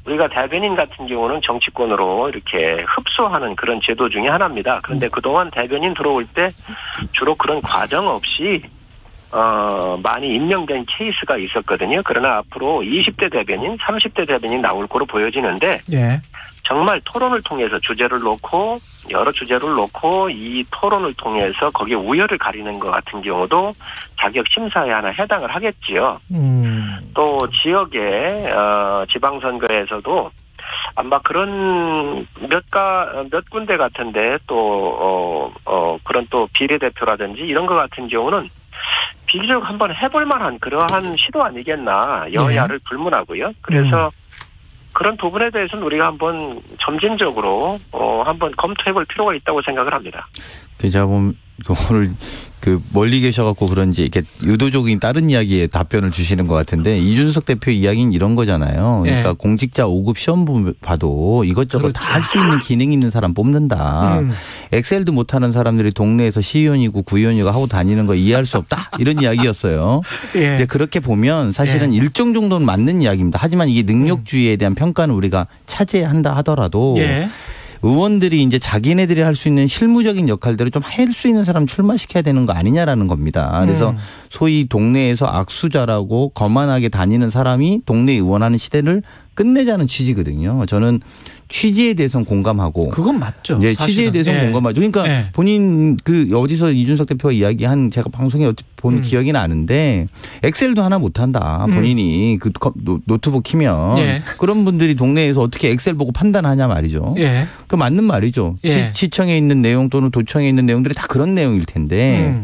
우리가 대변인 같은 경우는 정치권으로 이렇게 흡수하는 그런 제도 중에 하나입니다. 그런데 그동안 대변인 들어올 때 주로 그런 과정 없이 많이 임명된 케이스가 있었거든요. 그러나 앞으로 20대 대변인, 30대 대변인 나올 거로 보여지는데 예. 정말 토론을 통해서 주제를 놓고 여러 주제를 놓고 이 토론을 통해서 거기에 우열을 가리는 것 같은 경우도 자격 심사에 하나 해당을 하겠지요. 또 지역의 지방선거에서도 아마 그런 몇 군데 같은데 또 그런 또 비례대표라든지 이런 것 같은 경우는 비교적 한번 해볼 만한 그러한 시도 아니겠나 여야를 불문하고요. 그래서 그런 부분에 대해서는 우리가 한번 점진적으로 한번 검토해볼 필요가 있다고 생각을 합니다. 제가 보면 오늘 그 멀리 계셔갖고 그런지 이렇게 의도적인 다른 이야기에 답변을 주시는 것 같은데 이준석 대표 이야기는 이런 거잖아요. 그러니까 공직자 5급 시험 봐도 이것저것 다 할 수 있는 기능 있는 사람 뽑는다. 엑셀도 못하는 사람들이 동네에서 시의원이고 구의원이고 하고 다니는 거 이해할 수 없다. 이런 이야기였어요. 근데 그렇게 보면 사실은 일정 정도는 맞는 이야기입니다. 하지만 이게 능력주의에 대한 평가는 우리가 차지한다 하더라도 의원들이 이제 자기네들이 할 수 있는 실무적인 역할들을 좀 할 수 있는 사람 출마시켜야 되는 거 아니냐라는 겁니다. 그래서 소위 동네에서 악수자라고 거만하게 다니는 사람이 동네 의원하는 시대를 끝내자는 취지거든요. 저는 취지에 대해서는 공감하고. 그건 맞죠. 예, 취지에 대해서는 공감하죠. 그러니까 본인 그 어디서 이준석 대표가 이야기한 제가 방송에 본 기억이 나는데 엑셀도 하나 못한다. 본인이 그 노트북 키면 그런 분들이 동네에서 어떻게 엑셀 보고 판단하냐 말이죠. 그 맞는 말이죠. 시청에 있는 내용 또는 도청에 있는 내용들이 다 그런 내용일 텐데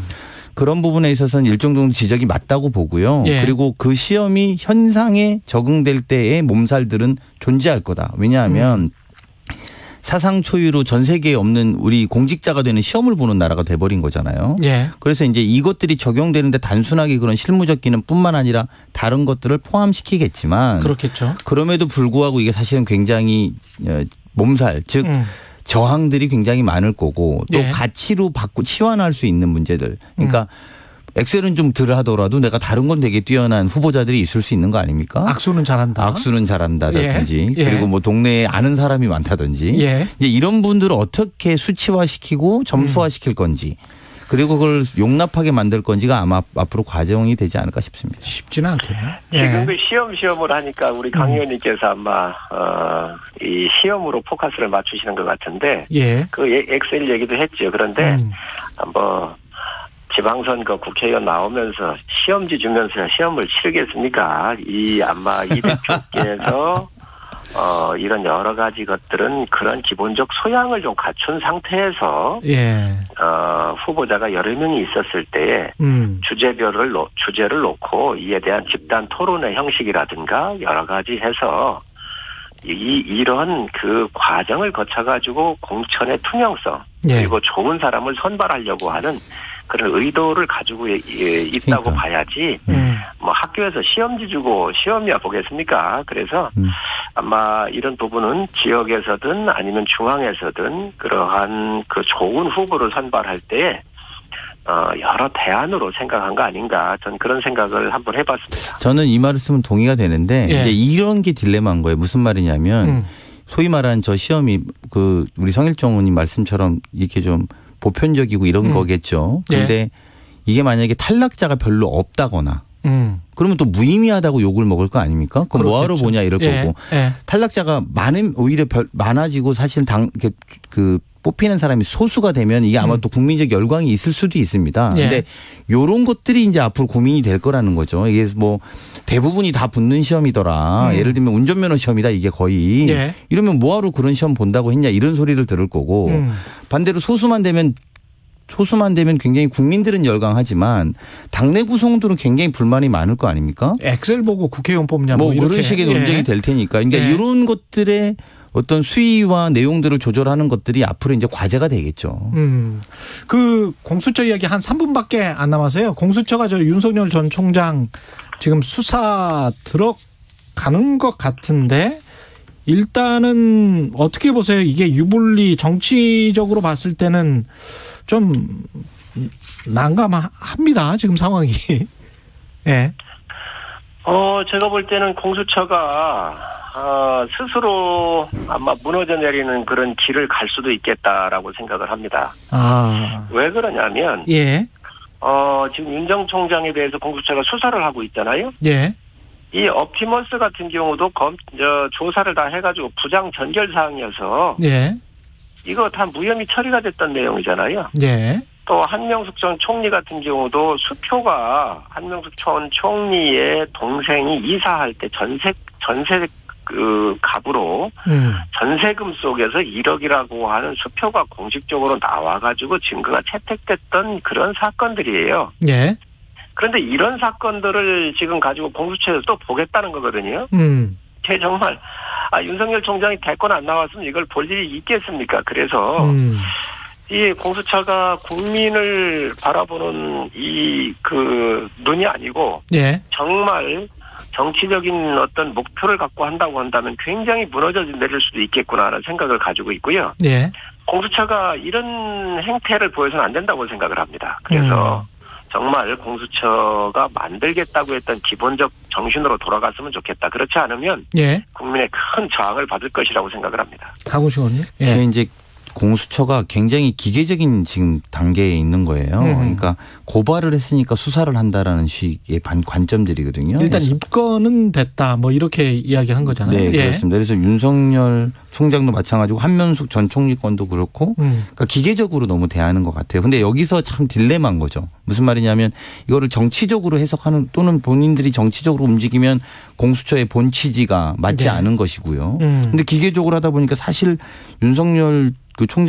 그런 부분에 있어서는 일정 정도 지적이 맞다고 보고요. 그리고 그 시험이 현상에 적응될 때의 몸살들은 존재할 거다. 왜냐하면 사상 초유로 전 세계에 없는 우리 공직자가 되는 시험을 보는 나라가 돼버린 거잖아요. 그래서 이제 이것들이 적용되는데 단순하게 그런 실무적 기능뿐만 아니라 다른 것들을 포함시키겠지만 그렇겠죠. 그럼에도 불구하고 이게 사실은 굉장히 몸살 즉 저항들이 굉장히 많을 거고 또 가치로 치환할 수 있는 문제들. 그러니까 엑셀은 좀 덜 하더라도 내가 다른 건 되게 뛰어난 후보자들이 있을 수 있는 거 아닙니까? 악수는 잘한다. 악수는 잘한다든지 그리고 뭐 동네에 아는 사람이 많다든지 이제 이런 분들을 어떻게 수치화시키고 점수화시킬 건지 그리고 그걸 용납하게 만들 건지가 아마 앞으로 과정이 되지 않을까 싶습니다. 쉽지는 않겠네요. 지금 그 시험을 하니까 우리 강 의원님께서 아마 이 시험으로 포커스를 맞추시는 것 같은데 그 엑셀 얘기도 했죠. 그런데 뭐 지방선거 국회의원 나오면서 시험지 주면서 시험을 치르겠습니까? 아마 이 대표께서 이런 여러 가지 것들은 그런 기본적 소양을 좀 갖춘 상태에서 예. 후보자가 여러 명이 있었을 때에 주제를 놓고 이에 대한 집단 토론의 형식이라든가 여러 가지 해서 이런 그 과정을 거쳐가지고 공천의 투명성 그리고 좋은 사람을 선발하려고 하는 그런 의도를 가지고 있다고 봐야지 뭐 학교에서 시험지 주고 시험이야 보겠습니까? 그래서 아마 이런 부분은 지역에서든 아니면 중앙에서든 그러한 그 좋은 후보를 선발할 때 여러 대안으로 생각한 거 아닌가 전 그런 생각을 한번 해봤습니다. 저는 이 말씀은 동의가 되는데 예. 이제 이런 게 딜레마인 거예요. 무슨 말이냐면 소위 말하는 저 시험이 그 우리 성일종 의원님 말씀처럼 이렇게 좀 보편적이고 이런 거겠죠. 그런데 예. 이게 만약에 탈락자가 별로 없다거나 그러면 또 무의미하다고 욕을 먹을 거 아닙니까? 그럼 뭐하러 보냐 이럴 예. 거고 예. 탈락자가 오히려 많아지고 사실 그 뽑히는 사람이 소수가 되면 이게 아마 또 국민적 열광이 있을 수도 있습니다. 그런데 예. 이런 것들이 이제 앞으로 고민이 될 거라는 거죠. 이게 뭐 대부분이 다 붙는 시험이더라. 예를 들면 운전면허 시험이다 이게 거의. 예. 이러면 뭐하러 그런 시험 본다고 했냐 이런 소리를 들을 거고 반대로 소수만 되면 굉장히 국민들은 열광하지만 당내 구성들은 굉장히 불만이 많을 거 아닙니까? 엑셀 보고 국회의원 뽑냐 뭐 이렇게. 그런 식의 논쟁이 예. 될 테니까. 그러니까 예. 이런 것들의 어떤 수위와 내용들을 조절하는 것들이 앞으로 이제 과제가 되겠죠. 그 공수처 이야기 한 3분밖에 안 남아서요. 공수처가 저 윤석열 전 총장 지금 수사 들어가는 것 같은데 일단은 어떻게 보세요? 이게 유불리 정치적으로 봤을 때는 좀 난감합니다. 지금 상황이. 예. 제가 볼 때는 공수처가 스스로 아마 무너져 내리는 그런 길을 갈 수도 있겠다라고 생각을 합니다. 왜 그러냐면 예. 지금 윤 전 총장에 대해서 공수처가 수사를 하고 있잖아요. 예. 이 옵티머스 같은 경우도 조사를 다 해가지고 부장 전결 사항이어서 예. 이거 다 무혐의 처리가 됐던 내용이잖아요. 예. 또 한명숙 전 총리 같은 경우도 수표가 한명숙 전 총리의 동생이 이사할 때 전세 갑으로 전세금 속에서 1억이라고 하는 수표가 공식적으로 나와가지고 증거가 채택됐던 그런 사건들이에요. 예. 그런데 이런 사건들을 지금 가지고 공수처에서 또 보겠다는 거거든요. 제 정말 윤석열 총장이 대권 안 나왔으면 이걸 볼 일이 있겠습니까? 그래서 이 공수처가 국민을 바라보는 눈이 아니고 예. 정말 정치적인 어떤 목표를 갖고 한다고 한다면 굉장히 무너져 내릴 수도 있겠구나라는 생각을 가지고 있고요. 예. 공수처가 이런 행태를 보여서는 안 된다고 생각을 합니다. 그래서 정말 공수처가 만들겠다고 했던 기본적 정신으로 돌아갔으면 좋겠다. 그렇지 않으면 예. 국민의 큰 저항을 받을 것이라고 생각을 합니다. 강훈식 의원님. 예. 이제 공수처가 굉장히 기계적인 지금 단계에 있는 거예요. 그러니까 고발을 했으니까 수사를 한다라는 식의 관점들이거든요. 일단 입건은 됐다. 뭐 이렇게 이야기한 거잖아요. 네, 예. 그렇습니다. 그래서 윤석열 총장도 마찬가지고 한명숙 전 총리 건도 그렇고 그러니까 기계적으로 너무 대하는 것 같아요. 근데 여기서 참 딜레마인 거죠. 무슨 말이냐면 이거를 정치적으로 해석하는 또는 본인들이 정치적으로 움직이면 공수처의 본 취지가 맞지 않은 것이고요. 근데 기계적으로 하다 보니까 사실 윤석열 그 전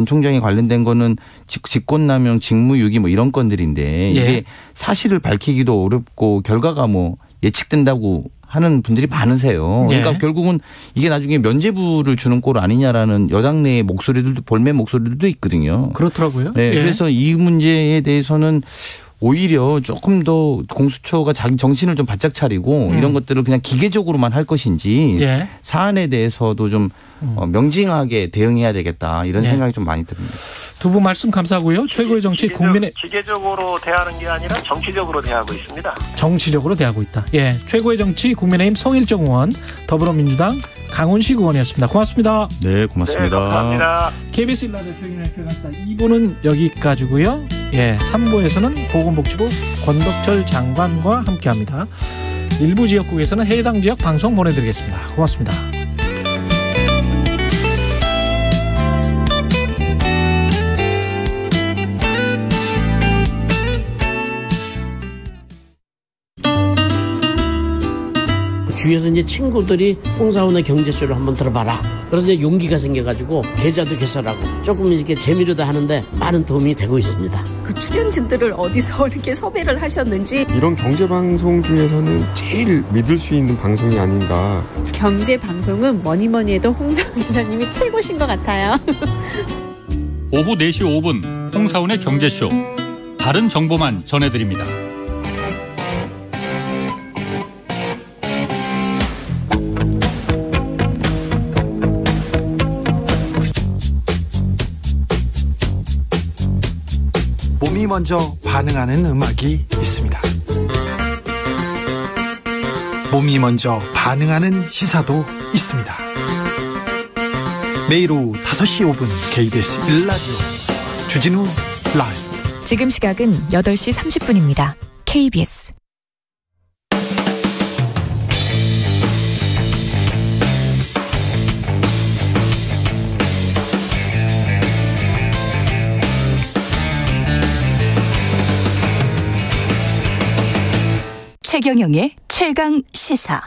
총장이 관련된 거는 직권남용, 직무유기 뭐 이런 건들인데 이게 사실을 밝히기도 어렵고 결과가 뭐 예측된다고 하는 분들이 많으세요. 그러니까 결국은 이게 나중에 면죄부를 주는 꼴 아니냐라는 여당 내의 목소리들도 볼매 목소리들도 있거든요. 그렇더라고요. 네, 그래서 이 문제에 대해서는 오히려 조금 더 공수처가 자기 정신을 좀 바짝 차리고 이런 것들을 그냥 기계적으로만 할 것인지 사안에 대해서도 좀 명징하게 대응해야 되겠다 이런 생각이 좀 많이 듭니다. 두 분 말씀 감사하고요. 최고의 정치 국민의 기계적으로 대하는 게 아니라 정치적으로 대하고 있습니다. 정치적으로 대하고 있다. 예, 최고의 정치 국민의힘 성일정 의원, 더불어민주당 강훈식 의원이었습니다. 고맙습니다. 네, 고맙습니다. 네, 감사합니다. KBS 1라디오 최경영의 최강시사 2부는 여기까지고요. 예, 3부에서는 보건복지부 권덕철 장관과 함께합니다. 일부 지역국에서는 해당 지역 방송 보내드리겠습니다. 고맙습니다. 주위에서 이제 친구들이 홍사원의 경제쇼를 한번 들어봐라. 그래서 이제 용기가 생겨가지고 계좌도 개설하고 조금 이렇게 재미로도 하는데 많은 도움이 되고 있습니다. 그 출연진들을 어디서 이렇게 섭외를 하셨는지. 이런 경제방송 중에서는 제일 믿을 수 있는 방송이 아닌가. 경제방송은 뭐니뭐니 해도 홍사원 기자님이 최고신 것 같아요. 오후 4시 5분 홍사원의 경제쇼. 다른 정보만 전해드립니다. 몸이 먼저 반응하는 음악이 있습니다. 몸이 먼저 반응하는 시사도 있습니다. 매일 오후 5시 5분 KBS 1라디오 주진우 라이브. 지금 시각은 8시 30분입니다. KBS. 최경영의 최강 시사.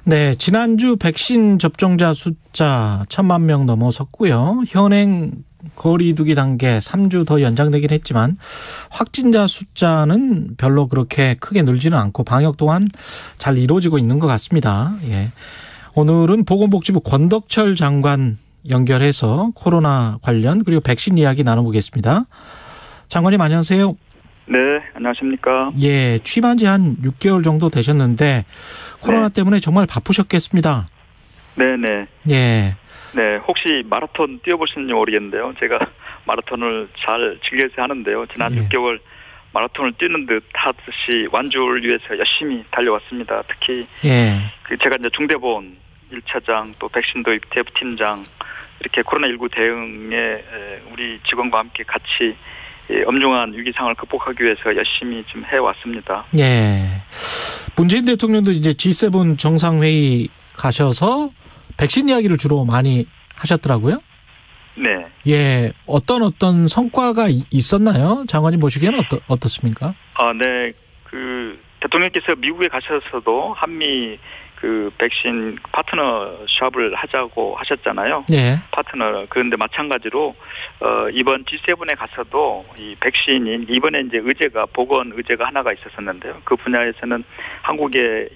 네, 지난주 백신 접종자 숫자 1,000만 명 넘어섰고요. 현행 거리두기 단계 3주 더 연장되긴 했지만 확진자 숫자는 별로 그렇게 크게 늘지는 않고 방역 또한 잘 이루어지고 있는 것 같습니다. 예. 오늘은 보건복지부 권덕철 장관 연결해서 코로나 관련 그리고 백신 이야기 나눠보겠습니다. 장관님 안녕하세요. 네, 안녕하십니까. 예, 취임한 지 한 6개월 정도 되셨는데 코로나 때문에 정말 바쁘셨겠습니다. 네네. 예. 네, 혹시 마라톤 뛰어보셨는지 모르겠는데요. 제가 마라톤을 잘 즐겨서 하는데요. 지난 6개월 마라톤을 뛰는 듯 하듯이 완주를 위해서 열심히 달려왔습니다. 특히 제가 이제 중대본 1차장 또 백신 도입 대부팀장 이렇게 코로나19 대응에 우리 직원과 함께 같이 엄중한 위기 상황을 극복하기 위해서 열심히 좀 해왔습니다. 예. 문재인 대통령도 이제 G7 정상회의 가셔서 백신 이야기를 주로 많이 하셨더라고요. 네. 예. 어떤 성과가 있었나요? 장관님 보시기에는 어떻습니까? 네. 대통령께서 미국에 가셔서도 한미 백신 파트너샵을 하자고 하셨잖아요. 네. 파트너. 그런데 마찬가지로, 이번 G7에 가서도 이 백신이, 이번에 이제 보건 의제가 하나가 있었었는데요. 그 분야에서는 한국의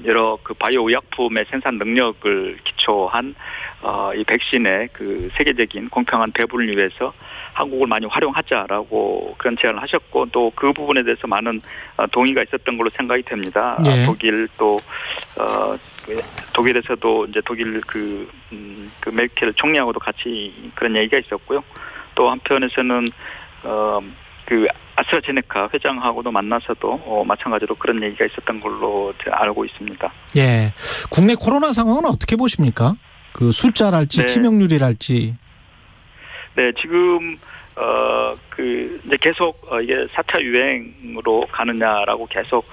여러 바이오 의약품의 생산 능력을 기초한, 이 백신의 세계적인 공평한 배분을 위해서 한국을 많이 활용하자라고 그런 제안을 하셨고 또 그 부분에 대해서 많은 동의가 있었던 걸로 생각이 됩니다. 예. 독일에서도 이제 독일 메르켈 총리하고도 같이 그런 얘기가 있었고요. 또 한편에서는 아스트라제네카 회장하고도 만나서도 마찬가지로 그런 얘기가 있었던 걸로 제가 알고 있습니다. 예. 국내 코로나 상황은 어떻게 보십니까? 숫자랄지 치명률이랄지. 네, 지금 이제 계속 이게 4차 유행으로 가느냐라고 계속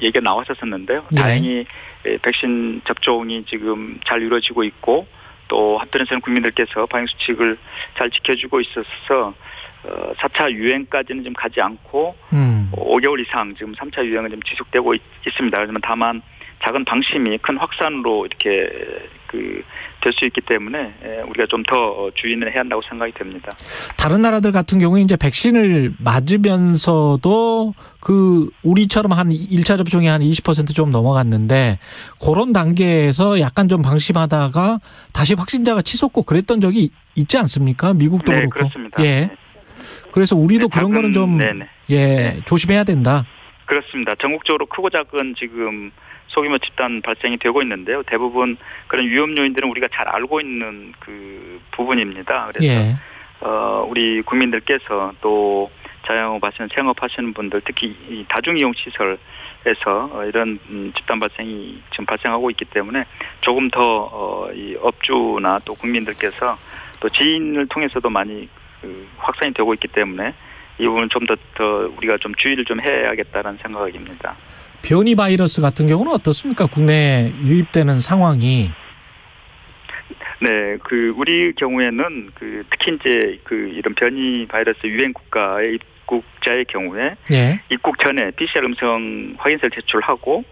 얘기가 나왔었는데요. 네. 다행히 백신 접종이 지금 잘 이루어지고 있고 또 한편에서는 국민들께서 방역 수칙을 잘 지켜주고 있어서 4차 유행까지는 좀 가지 않고 5개월 이상 지금 3차 유행은 좀 지속되고 있습니다. 하지만 다만 작은 방심이 큰 확산으로 이렇게 될 수 있기 때문에 우리가 좀 더 주의를 해야 한다고 생각이 됩니다. 다른 나라들 같은 경우에 이제 백신을 맞으면서도 우리처럼 한 1차 접종이 한 20% 좀 넘어갔는데 그런 단계에서 약간 좀 방심하다가 다시 확진자가 치솟고 그랬던 적이 있지 않습니까? 미국도 네, 그렇고. 그렇습니다. 예. 그래서 우리도 그런 거는 좀 조심해야 된다. 그렇습니다. 전국적으로 크고 작은 지금 소규모 집단 발생이 되고 있는데요. 대부분 그런 위험 요인들은 우리가 잘 알고 있는 부분입니다. 그래서 우리 국민들께서 또 자영업하시는 생업하시는 분들 특히 이 다중이용시설에서 이런 집단 발생이 지금 발생하고 있기 때문에 조금 더 이 업주나 또 국민들께서 또 지인을 통해서도 많이 확산이 되고 있기 때문에 이 부분은 좀 더 우리가 좀 주의를 좀 해야겠다는 생각입니다. 변이 바이러스 같은 경우는 어떻습니까? 국내에 유입되는 상황이. 네, 우리 경우에는 특히 이제 이런 변이 바이러스 유행 국가의 입국자의 경우에 입국 전에 PCR 음성 확인서를 제출하고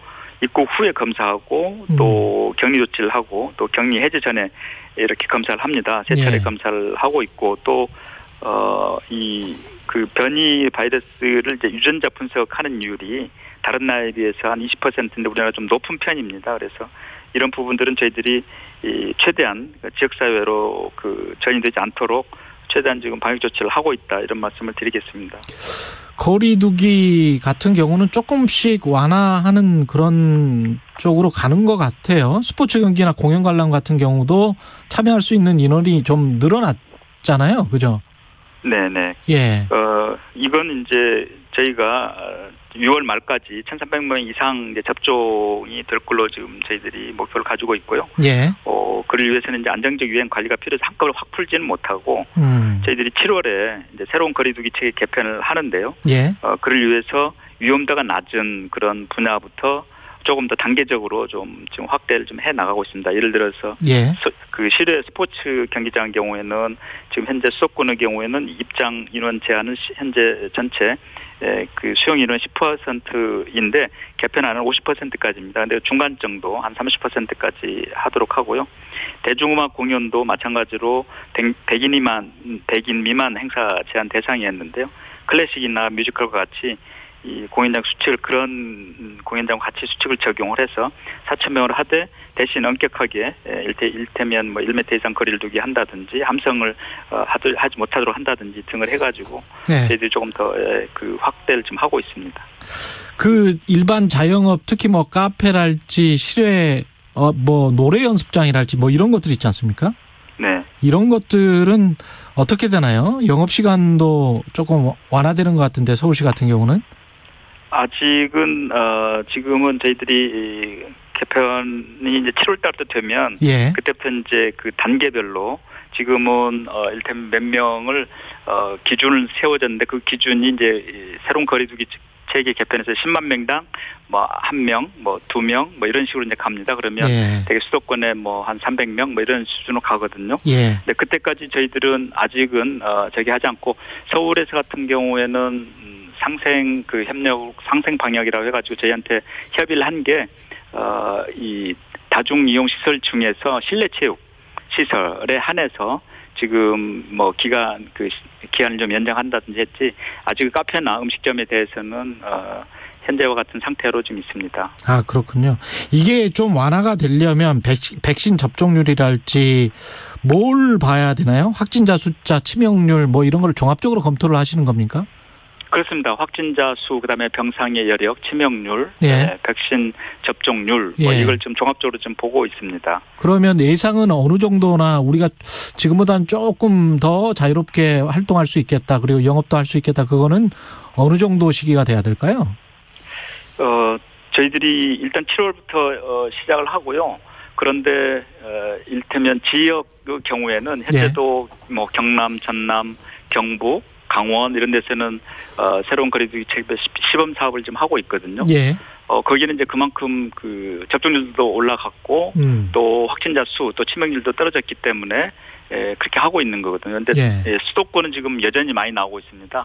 입국 후에 검사하고 또 격리 조치를 하고 또 격리 해제 전에 이렇게 검사를 합니다. 세 차례 검사를 하고 있고 또 이 그 변이 바이러스를 이제 유전자 분석하는 이율이 다른 나라에 비해서 한 20%인데 우리나라가 좀 높은 편입니다. 그래서 이런 부분들은 저희들이 최대한 지역사회로 전이되지 않도록 최대한 지금 방역 조치를 하고 있다 이런 말씀을 드리겠습니다. 거리두기 같은 경우는 조금씩 완화하는 그런 쪽으로 가는 것 같아요. 스포츠 경기나 공연 관람 같은 경우도 참여할 수 있는 인원이 좀 늘어났잖아요. 그죠? 네네. 예. 이건 이제 저희가 6월 말까지 1,300명 이상 이제 접종이 될 걸로 지금 저희들이 목표를 가지고 있고요. 예. 그를 위해서는 이제 안정적 유행 관리가 필요해서 한꺼번에 확 풀지는 못하고 저희들이 7월에 이제 새로운 거리두기 체계 개편을 하는데요. 예. 그를 위해서 위험도가 낮은 그런 분야부터 조금 더 단계적으로 좀 지금 확대를 좀 해 나가고 있습니다. 예를 들어서 그 실외 스포츠 경기장 경우에는 지금 현재 수도권의 경우에는 입장 인원 제한은 현재 전체 그 수용 인원 10%인데 개편안은 50%까지입니다. 근데 중간 정도 한 30%까지 하도록 하고요. 대중음악 공연도 마찬가지로 100인 미만 행사 제한 대상이었는데요. 클래식이나 뮤지컬과 같이 이 공연장 수칙을 그런 공연장과 같이 수칙을 적용을 해서 4,000명을 하되 대신 엄격하게 일테면 뭐 1m 이상 거리를 두게 한다든지 함성을 하지 못하도록 한다든지 등을 해가지고 저희들이 조금 더 그 확대를 좀 하고 있습니다. 그 일반 자영업 특히 뭐 카페랄지 실외 뭐 노래 연습장이랄지 뭐 이런 것들 있지 않습니까? 네. 이런 것들은 어떻게 되나요? 영업 시간도 조금 완화되는 것 같은데 서울시 같은 경우는? 아직은 지금은 저희들이 개편이 이제 7월 달부터 되면 그때부터 이제 그 단계별로 지금은 일테면 몇 명을 기준을 세워졌는데 그 기준이 이제 새로운 거리두기 체계 개편에서 10만 명당 뭐 1명, 뭐 2명 뭐 이런 식으로 이제 갑니다. 그러면 되게 수도권에 뭐 한 300명 뭐 이런 수준으로 가거든요. 근데 그때까지 저희들은 아직은 저기 하지 않고 서울에서 같은 경우에는 상생 그 협력 상생 방역이라고 해가지고 저희한테 협의를 한 게 이 다중 이용 시설 중에서 실내 체육 시설에 한해서 지금 뭐 기한을 좀 연장한다든지 했지 아직 카페나 음식점에 대해서는 현재와 같은 상태로 좀 있습니다. 아 그렇군요. 이게 좀 완화가 되려면 백신 접종률이랄지 뭘 봐야 되나요? 확진자 숫자, 치명률 뭐 이런 걸 종합적으로 검토를 하시는 겁니까? 그렇습니다. 확진자 수, 그다음에 병상의 여력, 치명률, 백신 접종률, 뭐 이걸 좀 종합적으로 좀 보고 있습니다. 그러면 예상은 어느 정도나 우리가 지금보다는 조금 더 자유롭게 활동할 수 있겠다, 그리고 영업도 할 수 있겠다, 그거는 어느 정도 시기가 돼야 될까요? 저희들이 일단 7월부터 시작을 하고요. 그런데 일테면 지역의 경우에는 현재도 뭐 경남, 전남, 경북, 강원 이런 데서는 새로운 거리두기 체계 시범 사업을 좀 하고 있거든요. 거기는 이제 그만큼 그 접종률도 올라갔고 또 확진자 수, 또 치명률도 떨어졌기 때문에 그렇게 하고 있는 거거든요. 그런데 수도권은 지금 여전히 많이 나오고 있습니다.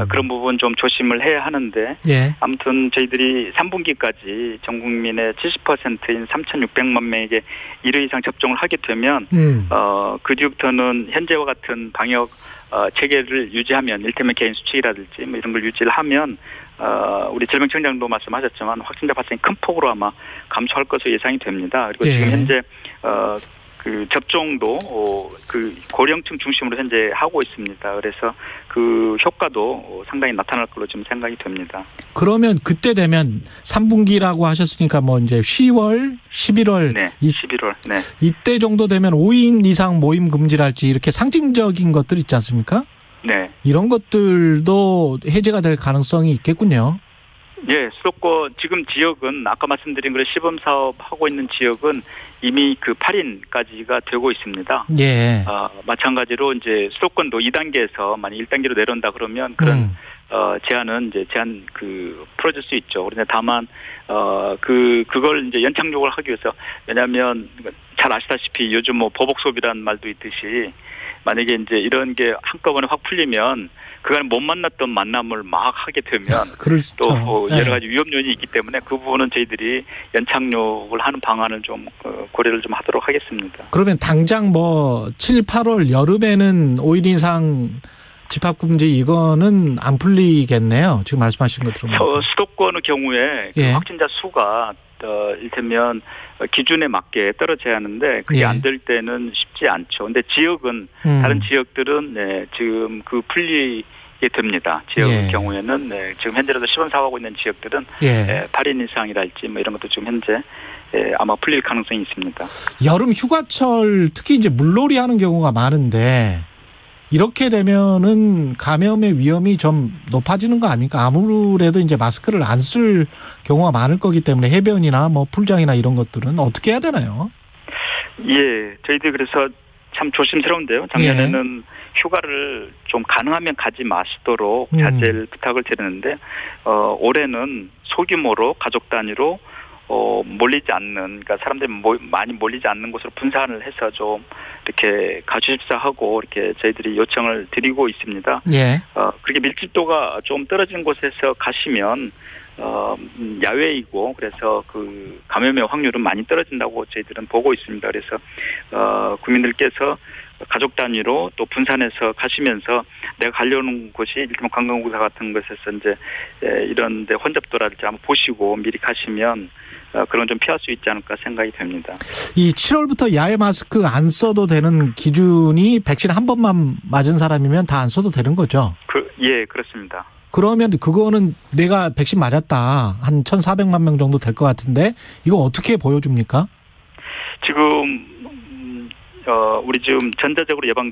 그런 부분 좀 조심을 해야 하는데 아무튼 저희들이 3분기까지 전 국민의 70%인 3,600만 명에게 1회 이상 접종을 하게 되면 그 뒤부터는 현재와 같은 방역 체계를 유지하면 일테면 개인 수칙이라든지 뭐 이런 걸 유지를 하면 우리 질병청장도 말씀하셨지만 확진자 발생이 큰 폭으로 아마 감소할 것으로 예상이 됩니다. 그리고 지금 현재 그 접종도 그 고령층 중심으로 현재 하고 있습니다. 그래서 그 효과도 상당히 나타날 걸로 지금 생각이 됩니다. 그러면 그때 되면 3분기라고 하셨으니까 뭐 이제 10월, 11월, 11월, 이때 정도 되면 5인 이상 모임 금지랄지 이렇게 상징적인 것들 있지 않습니까? 이런 것들도 해제가 될 가능성이 있겠군요. 수도권 지금 지역은 아까 말씀드린 그런 시범 사업 하고 있는 지역은 이미 그 8인까지가 되고 있습니다. 마찬가지로 이제 수도권도 2단계에서 만약 1단계로 내려온다 그러면 그런 제한 풀어줄 수 있죠. 그런데 다만 그걸 이제 연착륙을 하기 위해서, 왜냐하면 잘 아시다시피 요즘 뭐 보복 소비라는 말도 있듯이 만약에 이제 이런 게 한꺼번에 확 풀리면 그간 못 만났던 만남을 막 하게 되면 그렇죠. 또 여러 가지 위험 요인이 있기 때문에 그 부분은 저희들이 연착륙을 하는 방안을 좀 고려를 좀 하도록 하겠습니다. 그러면 당장 뭐 7, 8월 여름에는 5일 이상 집합금지 이거는 안 풀리겠네요. 지금 말씀하신 것 들어보면. 수도권의 경우에 그 확진자 수가 이를테면 기준에 맞게 떨어져야 하는데 그게 안 될 때는 쉽지 않죠. 근데 지역은 다른 지역들은 네, 지금 그 풀리게 됩니다. 지역의 경우에는 네, 지금 현재라도 시범 사업하고 있는 지역들은 8인 이상이랄지 뭐 이런 것도 지금 현재 아마 풀릴 가능성이 있습니다. 여름 휴가철 특히 이제 물놀이 하는 경우가 많은데 이렇게 되면은 감염의 위험이 좀 높아지는 거 아닙니까? 아무래도 이제 마스크를 안 쓸 경우가 많을 거기 때문에 해변이나 뭐 풀장이나 이런 것들은 어떻게 해야 되나요? 예, 저희들이 그래서 참 조심스러운데요. 작년에는 휴가를 좀 가능하면 가지 마시도록 자제를 부탁을 드렸는데 올해는 소규모로 가족 단위로 몰리지 않는, 그러니까 사람들이 많이 몰리지 않는 곳으로 분산을 해서 좀 이렇게 가주십사 하고 이렇게 저희들이 요청을 드리고 있습니다. 그렇게 밀집도가 좀 떨어진 곳에서 가시면 야외이고 그래서 그 감염의 확률은 많이 떨어진다고 저희들은 보고 있습니다. 그래서 국민들께서 가족 단위로 또 분산해서 가시면서 내가 가려는 곳이 일단 관광공사 같은 곳에서 이제 이런 데 혼잡도라든지 한번 보시고 미리 가시면 그런 좀 피할 수 있지 않을까 생각이 됩니다. 이 7월부터 야외 마스크 안 써도 되는 기준이 백신 한 번만 맞은 사람이면 다 안 써도 되는 거죠? 예, 그렇습니다. 그러면 그거는 내가 백신 맞았다. 한 1,400만 명 정도 될 것 같은데 이거 어떻게 보여줍니까? 지금 우리 지금 전자적으로 예방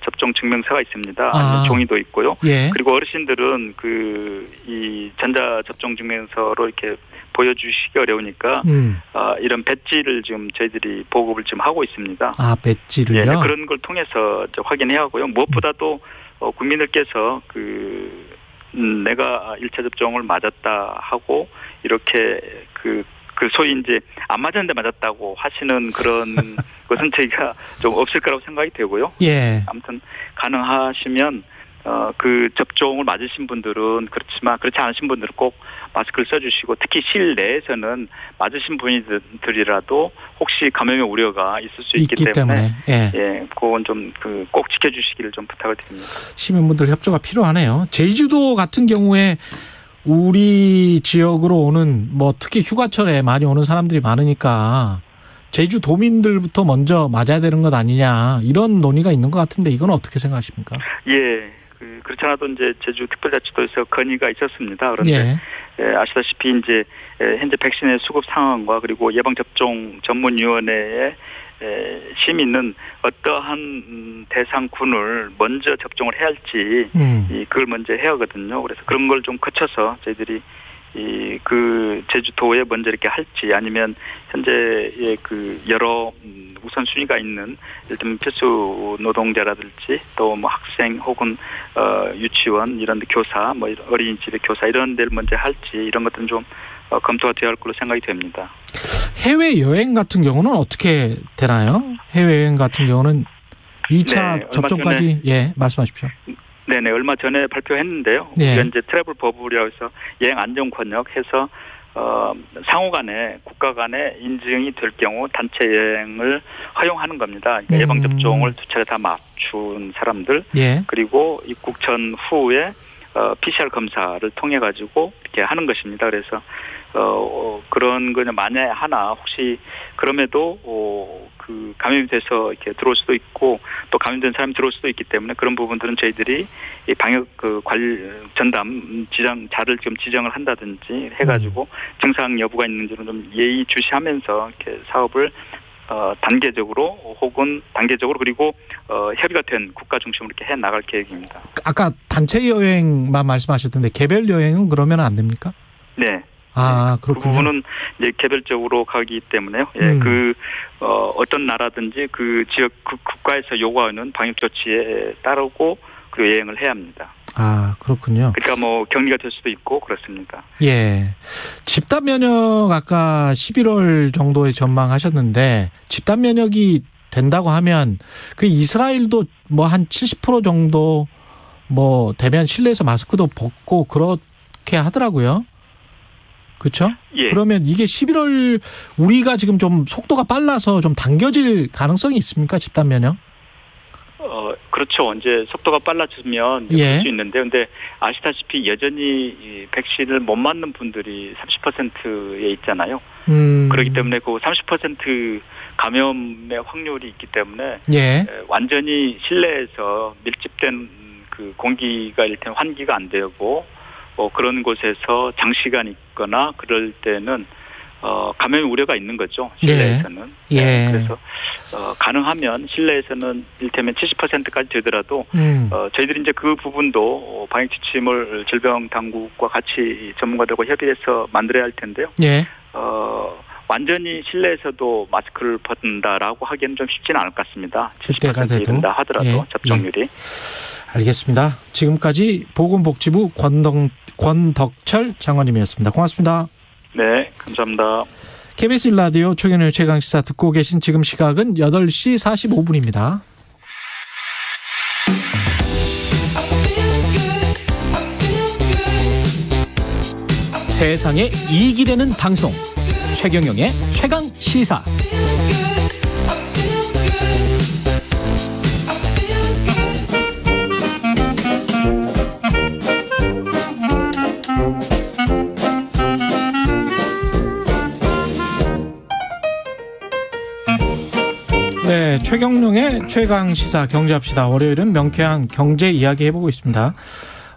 접종 증명서가 있습니다. 종이도 있고요. 그리고 어르신들은 이 전자 접종 증명서로 이렇게 보여주시기 어려우니까 이런 배지를 지금 저희들이 보급을 지금 하고 있습니다. 배지를요? 예, 그런 걸 통해서 확인해야 하고요. 무엇보다도 국민들께서 내가 1차 접종을 맞았다 하고 이렇게 그 소위 이제 안 맞았는데 맞았다고 하시는 그런 것은 저희가 좀 없을 거라고 생각이 되고요. 아무튼 가능하시면 그 접종을 맞으신 분들은 그렇지만 그렇지 않으신 분들은 꼭 마스크를 써주시고 특히 실내에서는 맞으신 분들이라도 혹시 감염의 우려가 있을 수 있기 때문에 그건 좀 꼭 지켜주시기를 좀 부탁을 드립니다. 시민분들 협조가 필요하네요. 제주도 같은 경우에 우리 지역으로 오는 뭐 특히 휴가철에 많이 오는 사람들이 많으니까 제주 도민들부터 먼저 맞아야 되는 것 아니냐 이런 논의가 있는 것 같은데 이건 어떻게 생각하십니까? 예, 그렇지 않아도 이제 제주 특별자치도에서 건의가 있었습니다. 그런데 아시다시피 이제 현재 백신의 수급 상황과 그리고 예방접종 전문위원회의 시민은 어떠한 대상군을 먼저 접종을 해야 할지 그걸 먼저 해야 하거든요. 그래서 그런 걸 좀 거쳐서 저희들이 그 제주도에 먼저 이렇게 할지 아니면 현재의 그 여러 우선순위가 있는 예를 들면 필수 노동자라든지 또 뭐 학생 혹은 유치원 이런 데 교사 뭐 어린이집의 교사 이런 데를 먼저 할지 이런 것들은 좀 검토가 되어야 할 걸로 생각이 됩니다. 해외여행 같은 경우는 어떻게 되나요? 해외여행 같은 경우는 2차 접종까지 말씀하십시오. 네네, 얼마 전에 발표했는데요. 우리가 이제 트래블 버블이라고 해서 여행 안전 권역해서 상호 간에 국가 간에 인증이 될 경우 단체 여행을 허용하는 겁니다. 그러니까 예방 접종을 2차례 다 맞춘 사람들 그리고 입국 전후에 PCR 검사를 통해 가지고 이렇게 하는 것입니다. 그래서 그런 거는 만약에 하나 혹시 그럼에도 그 감염이 돼서 이렇게 들어올 수도 있고 또 감염된 사람이 들어올 수도 있기 때문에 그런 부분들은 저희들이 이 방역 전담 지정자를 지금 지정을 한다든지 해가지고 증상 여부가 있는지는 좀 예의주시하면서 이렇게 사업을 단계적으로 혹은 단계적으로 그리고 협의가 된 국가 중심으로 이렇게 해 나갈 계획입니다. 아까 단체 여행만 말씀하셨던데 개별 여행은 그러면 안 됩니까? 네. 그렇군요. 그 부분은 이제 개별적으로 가기 때문에요. 어떤 나라든지 그 지역 그 국가에서 요구하는 방역 조치에 따르고 그 여행을 해야 합니다. 그렇군요. 그러니까 뭐 격리가 될 수도 있고 그렇습니다. 집단 면역 아까 11월 정도에 전망하셨는데 집단 면역이 된다고 하면 그 이스라엘도 뭐 한 70% 정도 뭐 되면 실내에서 마스크도 벗고 그렇게 하더라고요. 그렇죠? 예. 그러면 이게 11월 우리가 지금 좀 속도가 빨라서 좀 당겨질 가능성이 있습니까? 집단 면역? 그렇죠. 이제 속도가 빨라지면 예. 볼 수 있는데, 근데 아시다시피 여전히 이 백신을 못 맞는 분들이 30%에 있잖아요. 그렇기 때문에 그 30% 감염의 확률이 있기 때문에 예. 완전히 실내에서 밀집된 그 공기가 일단 환기가 안 되고 그런 곳에서 장시간 있거나 그럴 때는 감염 우려가 있는 거죠. 실내에서는. 예. 네, 그래서 가능하면 실내에서는 일테면 70%까지 되더라도 저희들이 이제 그 부분도 방역 지침을 질병 당국과 같이 전문가들과 협의해서 만들어야 할 텐데요. 예. 완전히 실내에서도 마스크를 벗는다라고 하기에는 좀 쉽지는 않을 것 같습니다. 그때가 70% 이른다 하더라도 예. 접종률이. 예. 알겠습니다. 지금까지 보건복지부 권덕철 장관님이었습니다. 고맙습니다. 네, 감사합니다. KBS 1라디오 최경영의 최강시사 듣고 계신 지금 시각은 8시 45분입니다. 세상에 이익이 되는 방송 최경영의 최강시사. 네, 최경룡의 최강시사 경제합시다. 월요일은 명쾌한 경제 이야기 해보고 있습니다.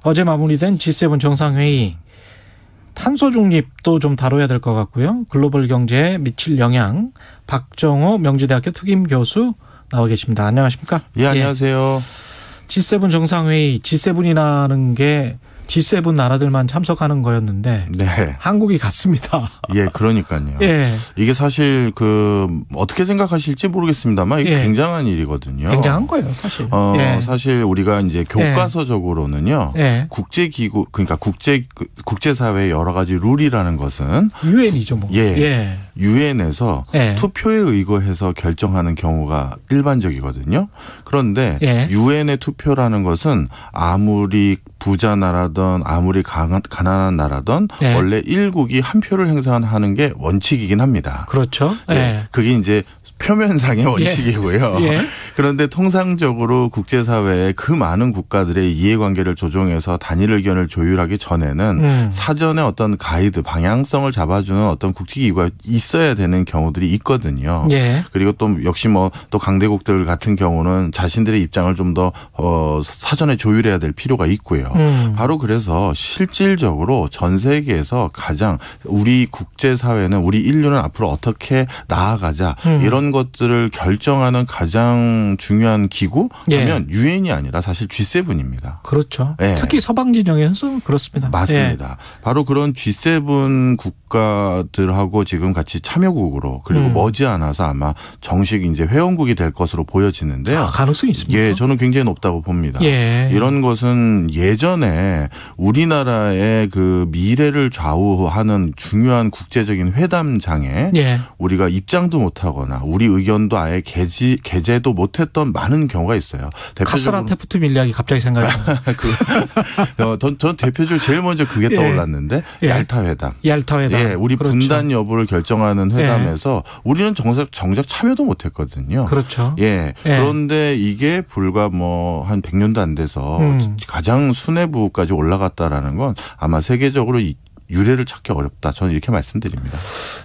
어제 마무리된 G7 정상회의, 탄소 중립도 좀 다뤄야 될 것 같고요. 글로벌 경제에 미칠 영향, 박정호 명지대학교 특임 교수 나와 계십니다. 안녕하십니까? 예, 안녕하세요. G7 정상회의, G7이라는 게 G7 나라들만 참석하는 거였는데 네. 한국이 갔습니다. 예, 그러니까요. 예. 이게 사실 어떻게 생각하실지 모르겠습니다만 이게 예. 굉장한 일이거든요. 굉장한 거예요, 사실. 예. 사실 우리가 이제 교과서적으로는요. 예. 국제기구, 그러니까 국제사회의 여러 가지 룰이라는 것은 유엔이죠, 뭐. 예. 유엔에서 예. 투표에 의거해서 결정하는 경우가 일반적이거든요. 그런데 예. 유엔의 투표라는 것은 아무리 부자 나라든 아무리 가난한 나라든 예. 원래 1국이 한 표를 행사하는 게 원칙이긴 합니다. 그렇죠. 예. 그게 이제 표면상의 원칙이고요. 예. 그런데 통상적으로 국제사회에 그 많은 국가들의 이해관계를 조정해서 단일 의견을 조율하기 전에는 사전에 어떤 가이드, 방향성을 잡아주는 어떤 국제기구가 있어야 되는 경우들이 있거든요. 예. 그리고 또 역시 또 강대국들 같은 경우는 자신들의 입장을 좀 더 사전에 조율해야 될 필요가 있고요. 바로 그래서 실질적으로 전 세계에서 가장 우리 국제사회는 우리 인류는 앞으로 어떻게 나아가자 이런 것들을 결정하는 가장 중요한 기구 하면 유엔이 아니라 사실 G7입니다. 그렇죠. 예. 특히 서방 진영에서 그렇습니다. 맞습니다. 바로 그런 G7 국가들하고 지금 같이 참여국으로 그리고 머지않아서 아마 정식 이제 회원국이 될 것으로 보여지는데요. 가능성이 있습니까? 예, 저는 굉장히 높다고 봅니다. 예. 이런 것은 예전에 우리나라의 그 미래를 좌우하는 중요한 국제적인 회담장에 예. 우리가 입장도 못하거나 우리 의견도 아예 게재도 못했던 많은 경우가 있어요. 카스란 테프트 밀리학이 갑자기 생각이 나요. 전 대표적으로 제일 먼저 그게 떠올랐는데 얄타 회담. 얄타 회담. 예, 우리 그렇죠. 분단 여부를 결정하는 회담에서 우리는 정작 참여도 못했거든요. 그렇죠. 예. 그런데 이게 불과 한 100년도 안 돼서 가장 수뇌부까지 올라갔다라는 건 아마 세계적으로 유례를 찾기 어렵다. 저는 이렇게 말씀드립니다.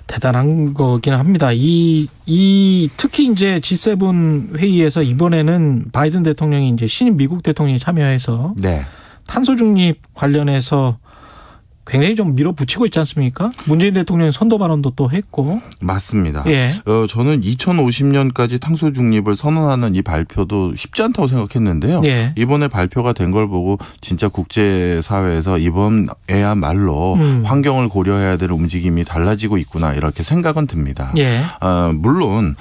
대단한 거긴 합니다. 특히 이제 G7 회의에서 이번에는 바이든 대통령이 이제 신임 미국 대통령이 참여해서 탄소 중립 관련해서 굉장히 좀 밀어붙이고 있지 않습니까? 문재인 대통령이 선도 발언도 또 했고. 맞습니다. 예. 저는 2050년까지 탄소 중립을 선언하는 이 발표도 쉽지 않다고 생각했는데요. 예. 이번에 발표가 된 걸 보고 진짜 국제사회에서 이번에야말로 환경을 고려해야 될 움직임이 달라지고 있구나 이렇게 생각은 듭니다. 예. 물론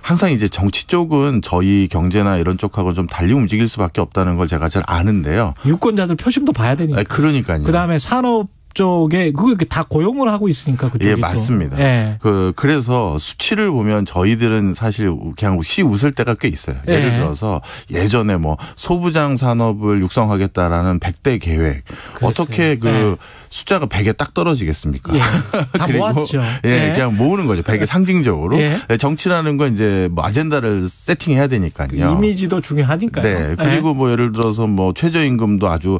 항상 이제 정치 쪽은 저희 경제나 이런 쪽하고 좀 달리 움직일 수밖에 없다는 걸 제가 잘 아는데요. 유권자들 표심도 봐야 되니까. 그러니까요. 그다음에 산업 쪽에 그게 다 고용을 하고 있으니까 그쪽이. 예, 맞습니다. 예. 그래서 수치를 보면 저희들은 사실 그냥 웃을 때가 꽤 있어요. 예를 들어서 예전에 뭐 소부장 산업을 육성하겠다라는 100대 계획. 그랬어요. 어떻게 숫자가 100에 딱 떨어지겠습니까? 예. 다 모았죠. 예, 그냥 모으는 거죠. 100에 상징적으로. 정치라는 건 이제 뭐 아젠다를 세팅해야 되니까요. 이미지도 중요하니까요. 네. 그리고 뭐 예를 들어서 뭐 최저임금도 아주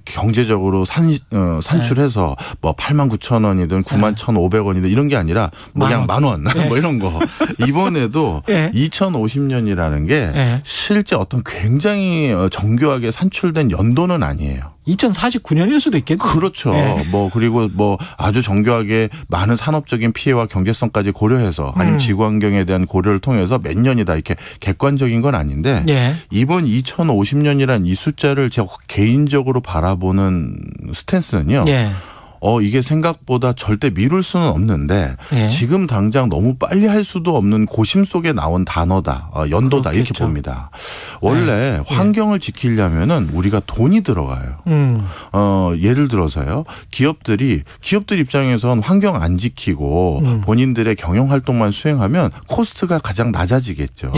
경제적으로 산출해서 뭐 89,000원이든 91,500원이든 이런 게 아니라 뭐 그냥 10,000원 뭐 이런 거. 이번에도 2050년이라는 게 실제 어떤 굉장히 정교하게 산출된 연도는 아니에요. 2049년일 수도 있겠네요. 그렇죠. 그리고 아주 정교하게 많은 산업적인 피해와 경제성까지 고려해서 아니면 지구 환경에 대한 고려를 통해서 몇 년이다 이렇게 객관적인 건 아닌데 이번 2050년이란 이 숫자를 제가 개인적으로 바라보는 스탠스는요. 이게 생각보다 절대 미룰 수는 없는데 지금 당장 너무 빨리 할 수도 없는 고심 속에 나온 단어다. 연도다. 그렇겠죠. 이렇게 봅니다. 원래 환경을 지키려면은 우리가 돈이 들어가요. 예를 들어서요. 기업들 입장에선 환경 안 지키고 본인들의 경영 활동만 수행하면 코스트가 가장 낮아지겠죠.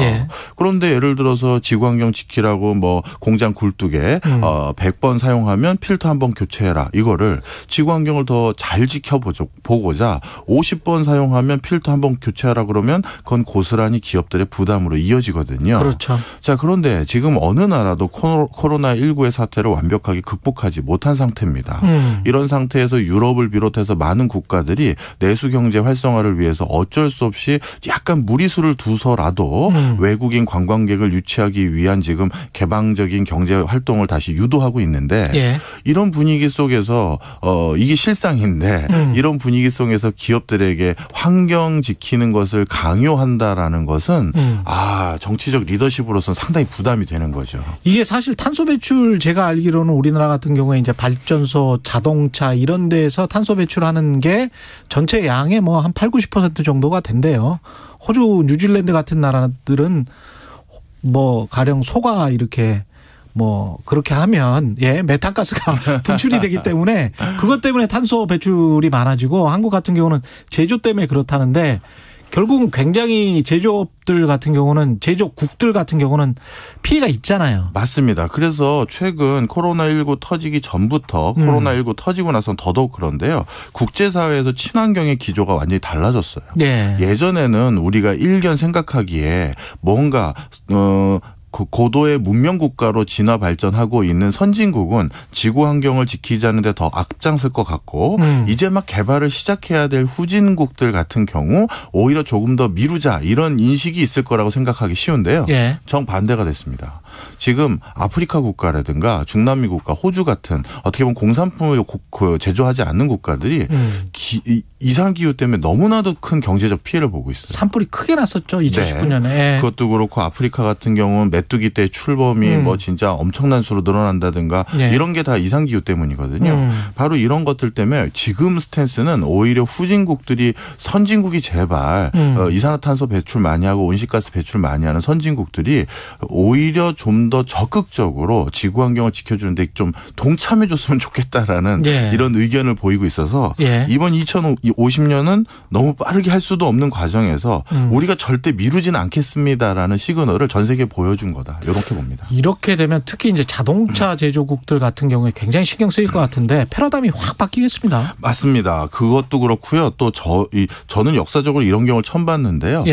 그런데 예를 들어서 지구 환경 지키라고 뭐 공장 굴뚝에 100번 사용하면 필터 한 번 교체해라. 이거를 지구 환경 더 잘 지켜보고자 50번 사용하면 필터 한번 교체하라 그러면 그건 고스란히 기업들의 부담으로 이어지거든요. 그렇죠. 자, 그런데 지금 어느 나라도 코로나19의 사태를 완벽하게 극복하지 못한 상태입니다. 이런 상태에서 유럽을 비롯해서 많은 국가들이 내수 경제 활성화를 위해서 어쩔 수 없이 약간 무리수를 두서라도 외국인 관광객을 유치하기 위한 지금 개방적인 경제 활동을 다시 유도하고 있는데 이런 분위기 속에서 이게 실상인데 이런 분위기 속에서 기업들에게 환경 지키는 것을 강요한다라는 것은 정치적 리더십으로서는 상당히 부담이 되는 거죠. 이게 사실 탄소 배출 제가 알기로는 우리나라 같은 경우에 이제 발전소, 자동차 이런 데서 탄소 배출하는 게 전체 양의 뭐 한 80-90% 정도가 된대요. 호주, 뉴질랜드 같은 나라들은 뭐 가령 소가 이렇게 뭐 그렇게 하면 메탄가스가 분출이 되기 때문에 그것 때문에 탄소 배출이 많아지고 한국 같은 경우는 제조 때문에 그렇다는데 결국은 굉장히 제조업들 같은 경우는 제조국들 같은 경우는 피해가 있잖아요. 맞습니다. 그래서 최근 코로나19 터지기 전부터 코로나19 터지고 나서는 더더욱 그런데요. 국제사회에서 친환경의 기조가 완전히 달라졌어요. 예전에는 우리가 일견 생각하기에 뭔가 고도의 문명 국가로 진화 발전하고 있는 선진국은 지구 환경을 지키자는 데 더 앞장설 것 같고 이제 막 개발을 시작해야 될 후진국들 같은 경우 오히려 조금 더 미루자 이런 인식이 있을 거라고 생각하기 쉬운데요. 정반대가 됐습니다. 지금 아프리카 국가라든가 중남미 국가, 호주 같은 어떻게 보면 공산품을 제조하지 않는 국가들이 이상기후 때문에 너무나도 큰 경제적 피해를 보고 있어요. 산불이 크게 났었죠. 2019년에. 그것도 그렇고 아프리카 같은 경우는 메뚜기 떼 출범이 뭐 진짜 엄청난 수로 늘어난다든가 이런 게 다 이상기후 때문이거든요. 바로 이런 것들 때문에 지금 스탠스는 오히려 후진국들이 선진국이 제발 이산화탄소 배출 많이 하고 온실가스 배출 많이 하는 선진국들이 오히려 좀 더 적극적으로 지구 환경을 지켜주는데 좀 동참해 줬으면 좋겠다라는 이런 의견을 보이고 있어서 이번 2050년은 너무 빠르게 할 수도 없는 과정에서 우리가 절대 미루지는 않겠습니다라는 시그널을 전 세계에 보여준 거다. 이렇게 봅니다. 이렇게 되면 특히 이제 자동차 제조국들 같은 경우에 굉장히 신경 쓰일 것 같은데 패러다임이 확 바뀌겠습니다. 맞습니다. 그것도 그렇고요. 또 저는 역사적으로 이런 경우를 처음 봤는데요.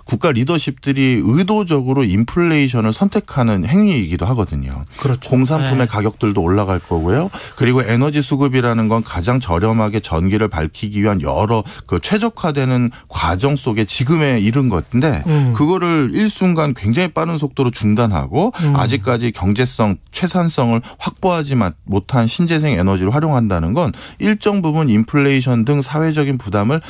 국가 리더십들이 의도적으로 인플레이션을 선택하는 행위이기도 하거든요. 그렇죠. 공산품의 가격들도 올라갈 거고요. 그리고 에너지 수급이라는 건 가장 저렴하게 전기를 밝히기 위한 여러 최적화되는 과정 속에 지금에 이른 건데 그거를 일순간 굉장히 빠른 속도로 중단하고 아직까지 경제성, 최산성을 확보하지 못한 신재생 에너지를 활용한다는 건 일정 부분 인플레이션 등 사회적인 부담을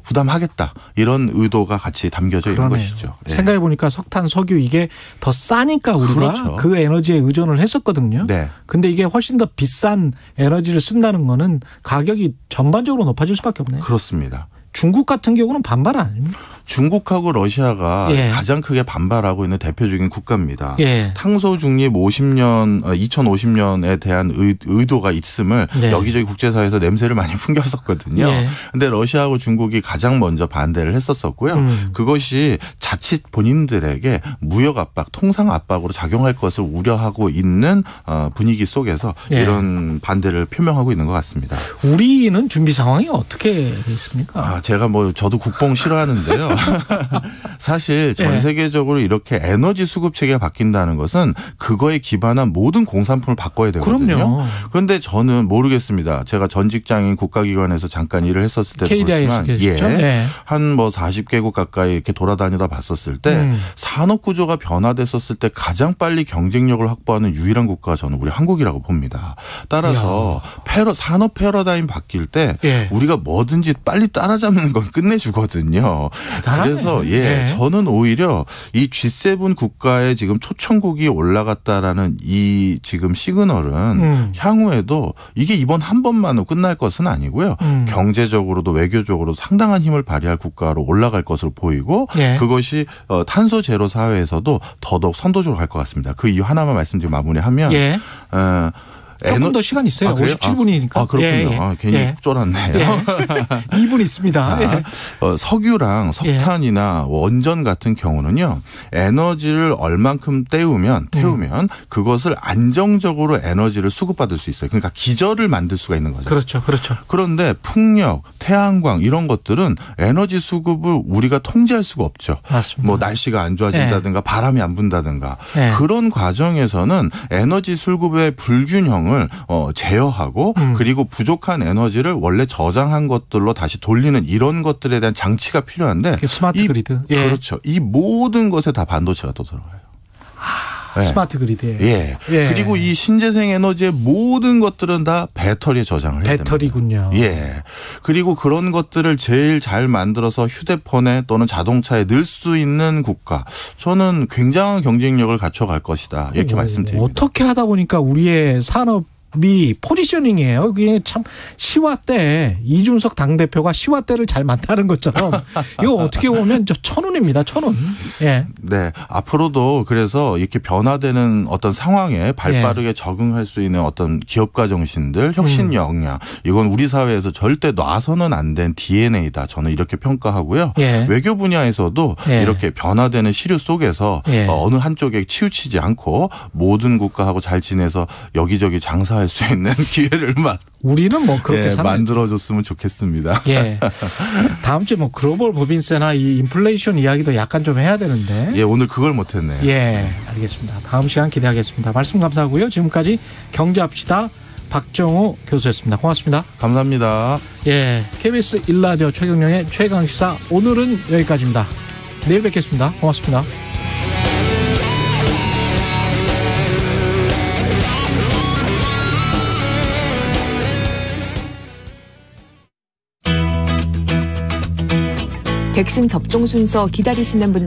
부담하겠다. 이런 의도가 같이 담겨져 있는 것이죠. 생각해 보니까 석탄, 석유 이게 더 싸니까 우리가 그 에너지에 의존을 했었거든요. 근데 이게 훨씬 더 비싼 에너지를 쓴다는 거는 가격이 전반적으로 높아질 수밖에 없네요. 그렇습니다. 중국 같은 경우는 반발 아닙니까? 중국하고 러시아가 예. 가장 크게 반발하고 있는 대표적인 국가입니다. 예. 탄소 중립 2050년에 대한 의도가 있음을 네. 여기저기 국제사회에서 냄새를 많이 풍겼었거든요. 그런데 예. 러시아하고 중국이 가장 먼저 반대를 했었었고요. 그것이 자칫 본인들에게 무역 압박, 통상 압박으로 작용할 것을 우려하고 있는 분위기 속에서 예. 이런 반대를 표명하고 있는 것 같습니다. 우리는 준비 상황이 어떻게 있습니까? 제가 저도 국뽕 싫어하는데요. 사실 전 세계적으로 이렇게 에너지 수급 체계가 바뀐다는 것은 그거에 기반한 모든 공산품을 바꿔야 되거든요. 그럼요. 그런데 저는 모르겠습니다. 제가 전 직장인 국가기관에서 잠깐 일을 했었을 때도 KDI에서 그렇지만 예. 한 40개국 가까이 이렇게 돌아다니다 봤었을 때 산업 구조가 변화됐었을 때 가장 빨리 경쟁력을 확보하는 유일한 국가가 저는 우리 한국이라고 봅니다. 따라서 산업 패러다임 바뀔 때 우리가 뭐든지 빨리 따라잡는 건 끝내주거든요. 그래서 저는 오히려 이 G7 국가의 지금 초청국이 올라갔다라는 이 지금 시그널은 향후에도 이게 이번 한 번만으로 끝날 것은 아니고요. 경제적으로도 외교적으로도 상당한 힘을 발휘할 국가로 올라갈 것으로 보이고 그것이 탄소 제로 사회에서도 더더욱 선도적으로 갈 것 같습니다. 그 이유 하나만 말씀드리고 마무리하면 조금 더 시간 있어요. 57분이니까. 그렇군요. 괜히 쫄았네요. 2분 있습니다. 자, 석유랑 석탄이나 원전 같은 경우는요. 에너지를 얼만큼 태우면 그것을 안정적으로 에너지를 수급받을 수 있어요. 그러니까 기저를 만들 수가 있는 거죠. 그렇죠. 그런데 풍력, 태양광 이런 것들은 에너지 수급을 우리가 통제할 수가 없죠. 맞습니다. 날씨가 안 좋아진다든가 바람이 안 분다든가 그런 과정에서는 에너지 수급의 불균형 제어하고 그리고 부족한 에너지를 원래 저장한 것들로 다시 돌리는 이런 것들에 대한 장치가 필요한데 스마트 그리드. 그렇죠. 이 모든 것에 다 반도체가 또 들어가요. 스마트 그리드에. 그리고 이 신재생 에너지의 모든 것들은 다 배터리에 저장을 해야 됩니다. 배터리군요. 그리고 그런 것들을 제일 잘 만들어서 휴대폰에 또는 자동차에 넣을 수 있는 국가. 저는 굉장한 경쟁력을 갖춰갈 것이다. 이렇게 말씀드립니다. 어떻게 하다 보니까 우리의 산업이 포지셔닝이에요. 그게 참 시와때 이준석 당대표가 시와때를 잘 만나는 것처럼 이거 어떻게 보면 천운입니다. 천운. 네. 앞으로도 그래서 이렇게 변화되는 어떤 상황에 발빠르게 적응할 수 있는 어떤 기업가 정신들, 혁신 역량 이건 우리 사회에서 절대 놔서는 안 된 DNA다. 저는 이렇게 평가하고요. 외교 분야에서도 이렇게 변화되는 시류 속에서 어느 한쪽에 치우치지 않고 모든 국가하고 잘 지내서 여기저기 장사할 수 있는 기회를 우리는 그렇게 만들어줬으면 좋겠습니다. 다음 주에 글로벌 법인세나 이 인플레이션 이야기도 약간 좀 해야 되는데. 오늘 그걸 못했네요. 알겠습니다. 다음 시간 기대하겠습니다. 말씀 감사하고요. 지금까지 경제합시다 박정호 교수였습니다. 고맙습니다. 감사합니다. KBS 1라디오 최경영의 최강시사 오늘은 여기까지입니다. 내일 뵙겠습니다. 고맙습니다. 백신 접종 순서 기다리시는 분들